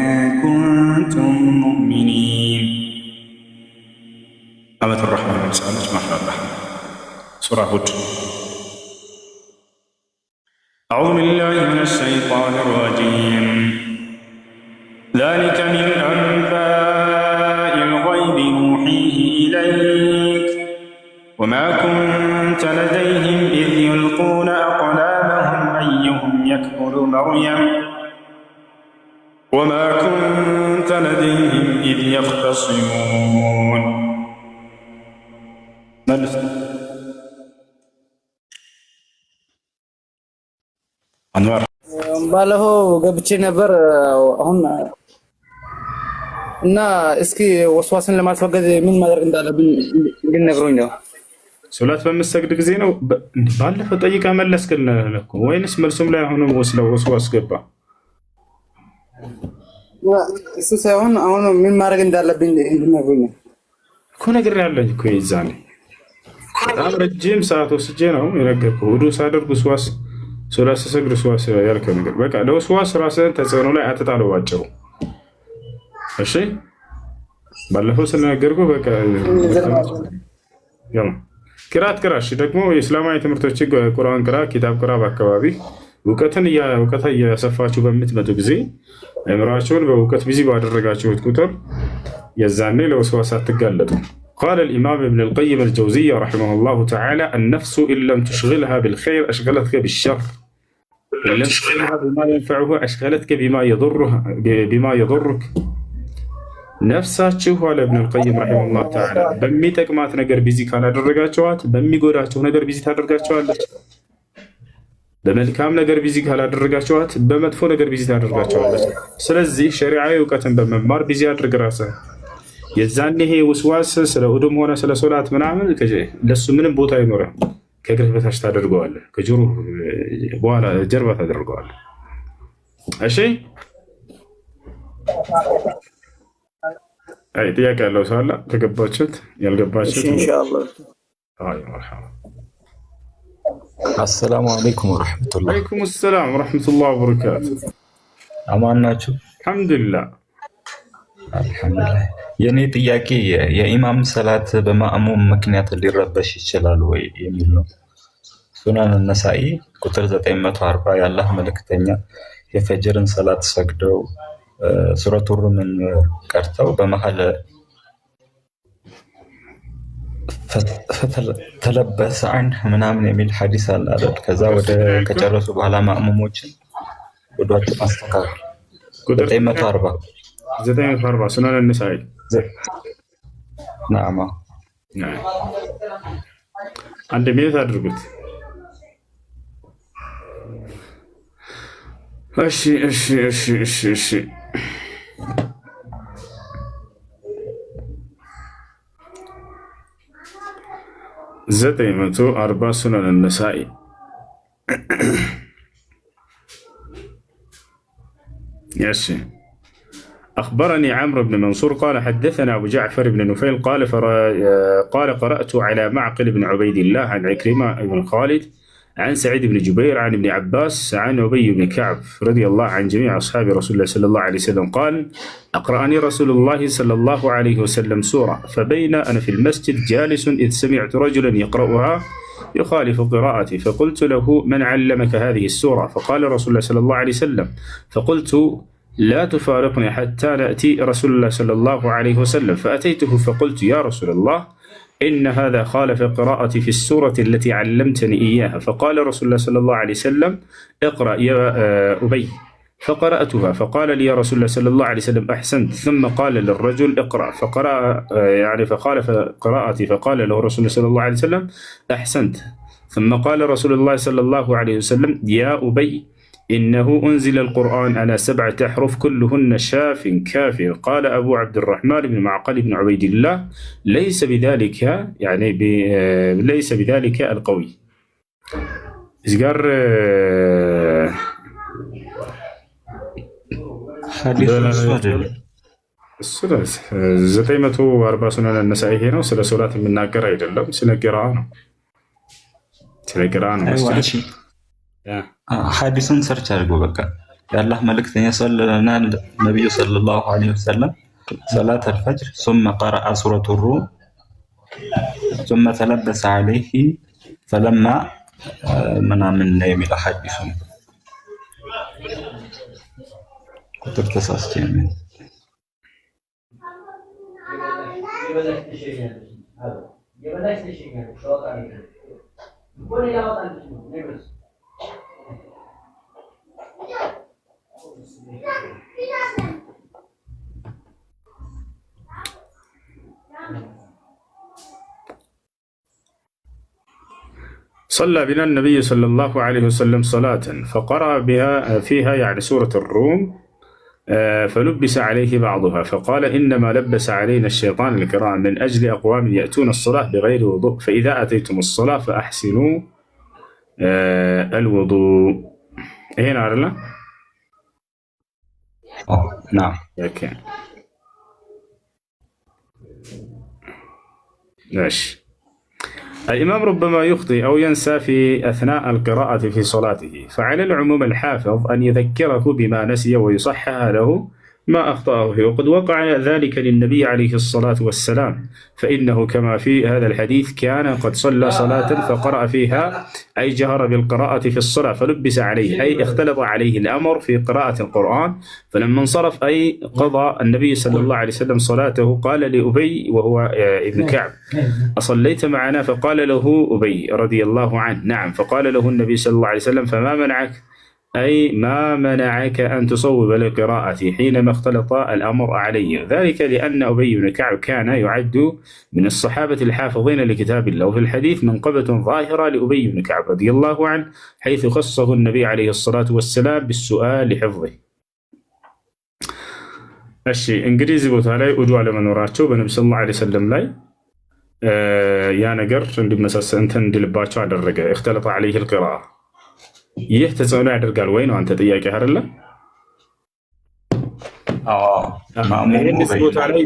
كنتم مؤمنين. آمة الرحمن مسألة ما شاء الله. سورة هود. أعوذ بالله من الشيطان الرجيم. ذلك من أنباء الغيب نوحيه إليك وما كنت لديهم إذ يلقون أقلامهم أيهم يكفل مريم وما كنت لديهم إذ يختصمون. أنوار ባለፈው ገብቼ ነበር አሁን እና እስኪ ወስዋስን ለማስወገድ ምን ማድረግ እንዳለብኝ እንድነግሩኝ ነው። ሶላት በምትሰግድ ጊዜ ነው። ባለፈው ጠይቃ መለስክልህ እኮ ወይንስ መልሱም ላይ አሁንም ወስዋስ ገባ? እሱ ሳይሆን አሁን ምን ማድረግ እንዳለብኝ እንድነግሩኝ ነው እኮ ነግሬሃለሁ እኮ ይዛኔ በጣም ረጅም ሰዓት ወስጄ ነው የነገርኩህ። ውዱእ ሳደርግ ወስዋስ ሶላት ስሰግድ ወስዋስ ያልከው ነገር በቃ ለወስዋስ ራስህን ተጽዕኖ ላይ አትጣለው ባጭሩ። እሺ ባለፈው ስለነገርኩህ በቃ ቅራት ቅራ። እሺ ደግሞ የእስላማዊ ትምህርቶች ቁርአን ቅራ፣ ኪታብ ቅራ። በአካባቢ እውቀት እያሰፋችሁ በምትመጡ ጊዜ አእምሯችሁን በእውቀት ቢዚ ባደረጋችሁት ቁጥር የዛኔ ለወስዋስ አትጋለጡ። قال الإمام ابن القيم الجوزية رحمه الله تعالى النفس إن لم تشغلها بالخير أشغلتك بالشر إن لم تشغلها بما ينفعها أشغلتك بما يضرك. ነፍሳችሁ አለ ኢብኑል ቀይም ረሂመሁላህ ተዓላ በሚጠቅማት ነገር ቢዚ ካላደረጋችኋት በሚጎዳችሁ ነገር ቢዚ ታደርጋችኋለች። በመልካም ነገር ቢዚ ካላደረጋችኋት በመጥፎ ነገር ቢዚ ታደርጋችኋለች። ስለዚህ ሸሪዓዊ እውቀትን በመማር ቢዚ አድርግ ራስህ። የዛኔ ይሄ ውስዋስ ስለ ውዱም ሆነ ስለ ሶላት ምናምን ለሱ ምንም ቦታ አይኖርም። ከእግርህ በታች ታደርገዋለህ፣ ከጆሮ በኋላ ጀርባ ታደርገዋለህ። እሺ አይ ጥያቄ ያለው ሰው አለ? ከገባችሁት ያልገባችሁት ኢንሻአላህ። አይ መርሐባ። አሰላሙ አለይኩም ወራህመቱላህ። ወአለይኩም ሰላም ወራህመቱላህ ወበረካቱ። አማን ናችሁ? አልሐምዱሊላህ አልሐምዱሊላህ። የኔ ጥያቄ የኢማም ሰላት በማእሙም ምክንያት ሊረበሽ ይችላል ወይ የሚል ነው። ሱናን ነሳኢ ቁጥር 940 የአላህ መልእክተኛ የፈጅርን ሰላት ሰግደው ሱረቱ ሩምን ቀርተው በመሃል ተለበሰ አንድ ምናምን የሚል ሐዲስ አለ አይደል? ከዛ ወደ ከጨረሱ በኋላ ማእሙሞችን ወዷቸው ማስተካከል 940 ሱነን النسائي ናማ አንድ ሚኒት አድርጉት። እሺ 940 سنن النسائي. ياسي أخبرني عمرو بن منصور قال حدثنا أبو جعفر بن نفيل قال قرأت على معقل بن عبيد الله عن عكرمة بن خالد عن سعيد بن جبير عن ابن عباس عن أبي بن كعب رضي الله عن جميع أصحاب رسول الله صلى الله عليه وسلم قال أقرأني رسول الله صلى الله عليه وسلم سورة فبين أنا في المسجد جالس إذ سمعت رجلا يقرأها يخالف قراءتي فقلت له من علمك هذه السورة؟ فقال رسول الله صلى الله عليه وسلم فقلت لا تفارقني حتى نأتي رسول الله صلى الله عليه وسلم فأتيته فقلت يا رسول الله إن هذا خالف قراءتي في السورة التي علمتني إياها. فقال رسول الله صلى الله عليه وسلم اقرأ يا أبي فقرأتها فقال لي يا رسول الله صلى الله عليه وسلم أحسنت ثم قال للرجل اقرأ فقرأ يعني فخالف قراءتي فقال له رسول الله صلى الله عليه وسلم أحسنت ثم قال رسول الله صلى الله عليه وسلم يا أبي إنه أنزل القرآن على 7 أحرف كلهن شاف كاف. قال أبو عبد الرحمن بن معقل بن عبيد الله ليس بذلك يعني ليس بذلك القوي. إزقار حديث السورة 940 سنن النسائي هنا وسلا سورة من ناقرة إذا سلا قراءة ሐዲሱን ሰርች አድርጎ በቃ የአላህ መልእክተኛ ሰለላሁ ነብዩ ሰለላሁ ዐለይሂ ወሰለም ሰላት አልፈጅር ثم قرأ سورة الروم ثم تلبس عليه فلما ምናምን ነው የሚለው ሐዲሱ ቁጥር ተሳስቼ ነው صلى بنا النبي صلى الله عليه وسلم صلاة فقرأ بها فيها يعني سورة الروم فلبس عليه بعضها فقال إنما لبس علينا الشيطان الكرام من أجل أقوام يأتون الصلاة بغير وضوء فإذا أتيتم الصلاة فأحسنوا الوضوء. هنا عرلا نعم اوكي ماشي. الإمام ربما يخطئ أو ينسى في أثناء القراءة في صلاته فعلى العموم الحافظ أن يذكره بما نسي ويصحح له ما أخطأه فيه وقد وقع ذلك للنبي عليه الصلاة والسلام فإنه كما في هذا الحديث كان قد صلى صلاة فقرأ فيها أي جهر بالقراءة في الصلاة فلبس عليه أي اختلط عليه الأمر في قراءة القرآن فلما انصرف أي قضى النبي صلى الله عليه وسلم صلاته قال لأبي وهو ابن كعب أصليت معنا؟ فقال له أبي رضي الله عنه نعم. فقال له النبي صلى الله عليه وسلم فما منعك أي ما منعك أن تصوب لقراءتي حينما اختلط الأمر علي؟ ذلك لأن أبي بن كعب كان يعد من الصحابة الحافظين لكتاب الله وفي الحديث منقبة ظاهرة لأبي بن كعب رضي الله عنه حيث خصه النبي عليه الصلاة والسلام بالسؤال لحفظه. الشيء إنجليزي بوتالي أدو على منوراتشو بنبي صلى الله عليه وسلم لاي يا نقر عندي مساس أنتن دلباتشو على الرقة اختلط عليه القراءة ይህ ተጽዕኖ ያደርጋል ወይ ነው አንተ ጥያቄ አይደለ? ቦታ ላይ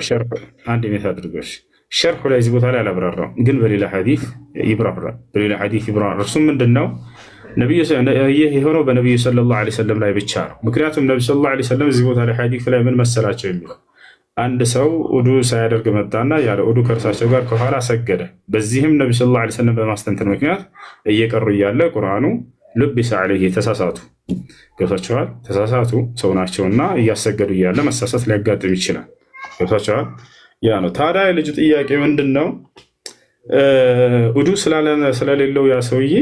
ሸርፍ አንድ ሜት አድርገሽ ሸርፍ ላይ እዚህ ቦታ ላይ አላብራራም፣ ግን በሌላ ሐዲስ ይብራራል። እርሱም ምንድነው ነብዩ ይህ የሆነው በነብዩ ሰለላሁ ዐለይሂ ወሰለም ላይ ብቻ ነው። ምክንያቱም ነብዩ ሰለላሁ ዐለይሂ ወሰለም እዚህ ቦታ ላይ ሐዲስ ላይ ምን መሰላቸው የሚለው አንድ ሰው ውዱ ሳያደርግ መጣና ያለ ውዱ ከእርሳቸው ጋር ከኋላ ሰገደ። በዚህም ነብዩ ሰለላሁ ዐለይሂ ወሰለም በማስተንተን ምክንያት እየቀሩ እያለ ቁርአኑ ልብስ ዐለይሂ ተሳሳቱ። ገብቷቸዋል? ተሳሳቱ ሰው ናቸውና እያሰገዱ እያለ መሳሳት ሊያጋጥም ይችላል። ገብቷቸዋል? ያ ነው። ታዲያ የልጁ ጥያቄ ምንድን ነው? ውዱ ስለሌለው ያ ሰውዬ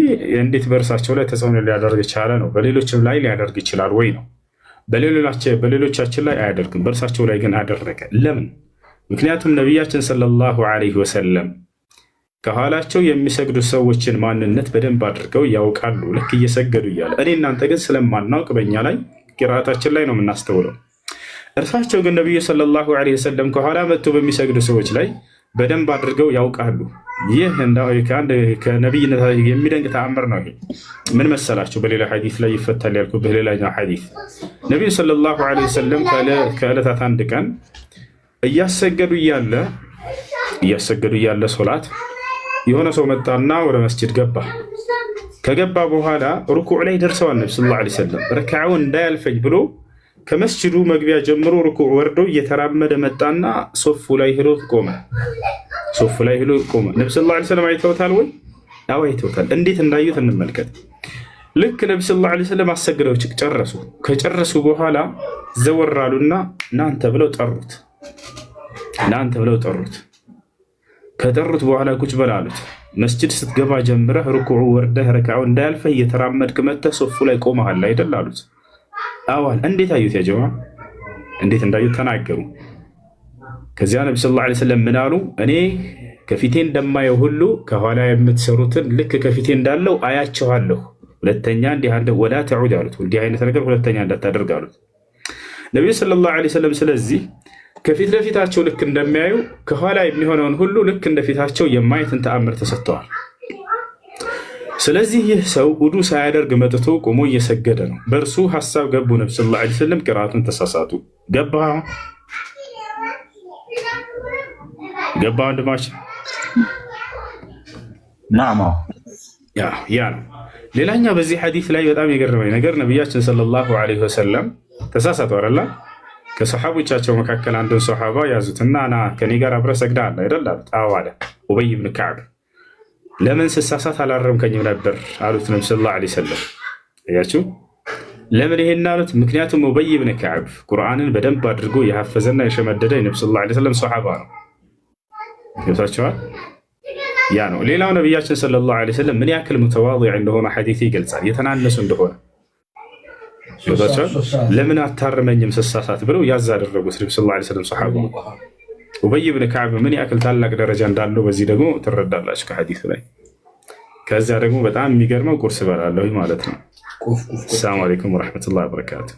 እንዴት በእርሳቸው ላይ ተጽዕኖ ሊያደርግ ቻለ ነው። በሌሎችም ላይ ሊያደርግ ይችላል ወይ ነው። በሌሎቻችን ላይ አያደርግም፣ በእርሳቸው ላይ ግን አደረገ። ለምን? ምክንያቱም ነቢያችን ሰለላሁ ዐለይሂ ወሰለም ከኋላቸው የሚሰግዱ ሰዎችን ማንነት በደንብ አድርገው ያውቃሉ፣ ልክ እየሰገዱ እያለ። እኔ እናንተ ግን ስለማናውቅ በእኛ ላይ ቂራአታችን ላይ ነው የምናስተውለው። እርሳቸው ግን ነቢዩ ሰለላሁ ዐለይሂ ወሰለም ከኋላ መጥቶ በሚሰግዱ ሰዎች ላይ በደንብ አድርገው ያውቃሉ። ይህ ከነቢይነት የሚደንቅ ተአምር ነው። ይሄ ምን መሰላችሁ? በሌላ ሐዲስ ላይ ይፈታል ያልኩበት ሌላኛው ሐዲስ ነቢዩ ሰለላሁ ዐለይሂ ወሰለም ከዕለታት አንድ ቀን እያሰገዱ እያለ ሶላት የሆነ ሰው መጣና ወደ መስጂድ ገባ። ከገባ በኋላ ሩኩዕ ላይ ደርሰዋል። ነቢ ሰለላሁ ዐለይሂ ወሰለም ረክዓውን እንዳያልፈኝ ብሎ ከመስጂዱ መግቢያ ጀምሮ ሩኩዕ ወርዶ እየተራመደ መጣና ሶፉ ላይ ሄዶ ቆመ። ነቢ ሰለላሁ ዐለይሂ ወሰለም አይተውታል ወይ? አዎ አይተውታል። እንዴት እንዳዩት እንመልከት። ልክ ነቢ ሰለላሁ ዐለይሂ ወሰለም አሰግደው ጨረሱ። ከጨረሱ በኋላ ዘወር አሉና እናንተ ብለው ጠሩት። ከጠሩት በኋላ ቁጭ በል አሉት። መስጂድ ስትገባ ጀምረህ ሩኩዑ ወርደህ ረክዓው እንዳያልፈህ እየተራመድክ መጥተህ ሶፉ ላይ ቆመሃል አይደል አሉት። አዋል እንዴት አዩት? ያ ጀማዓ እንዴት እንዳዩት ተናገሩ። ከዚያ ነቢ ሰለላሁ ዐለይሂ ወሰለም ምን አሉ? እኔ ከፊቴ እንደማየው ሁሉ ከኋላ የምትሰሩትን ልክ ከፊቴ እንዳለው አያቸዋለሁ። ሁለተኛ እንዲህ አንደ ወላ ተዑድ አሉት። እንዲህ አይነት ነገር ሁለተኛ እንዳታደርግ አሉት ነቢዩ ሰለላሁ ዐለይሂ ወሰለም። ስለዚህ ከፊት ለፊታቸው ልክ እንደሚያዩ ከኋላ የሚሆነውን ሁሉ ልክ እንደፊታቸው የማየትን ተአምር ተሰጥተዋል። ስለዚህ ይህ ሰው ውዱ ሳያደርግ መጥቶ ቆሞ እየሰገደ ነው። በእርሱ ሀሳብ ገቡ። ነቢ ሰለላሁ ዐለይሂ ወሰለም ቅራአቱን ተሳሳቱ። ገባ ወንድማችን? ናማ ያ ነው። ሌላኛው በዚህ ሐዲስ ላይ በጣም የገረመኝ ነገር ነቢያችን ሰለላሁ ዐለይሂ ወሰለም ተሳሳቱ አይደል? ከሰሓቦቻቸው መካከል አንዱን ሰሓባ ያዙትና ና ከኔ ጋር አብረህ ሰግደሃል አይደል አሉት። አዎ አለ። ኡበይ ብን ከዕብ ለምን ስሳሳት አላረምከኝም ነበር አሉት ነቢ ሰለላሁ ዐለይሂ ወሰለም። እያችሁ ለምን ይሄን አሉት? ምክንያቱም ኡበይ ብን ከዕብ ቁርአንን በደንብ አድርጎ የሐፈዘና የሸመደደ የነቢ ሰለላሁ ዐለይሂ ወሰለም ሰሓባ ነው። ገብታችኋል? ያ ነው። ሌላው ነቢያችን ሰለላሁ ዐለይሂ ወሰለም ምን ያክል ሙተዋዲዕ እንደሆነ ሐዲሱ ይገልጻል። የተናነሱ እንደሆነ ለምን አታርመኝም ስሳሳት ብለው ያዝ አደረጉት ነቢ ሰለላሁ ዐለይሂ ወሰለም ሰሓባ። ኡበይ ብን ከዕብ ምን ያክል ታላቅ ደረጃ እንዳለው በዚህ ደግሞ ትረዳላችሁ ከሐዲሱ ላይ። ከዚያ ደግሞ በጣም የሚገርመው ቁርስ በላለሁ ማለት ነው። ሰላም አለይኩም ወረሕመቱላሂ ወበረካቱ።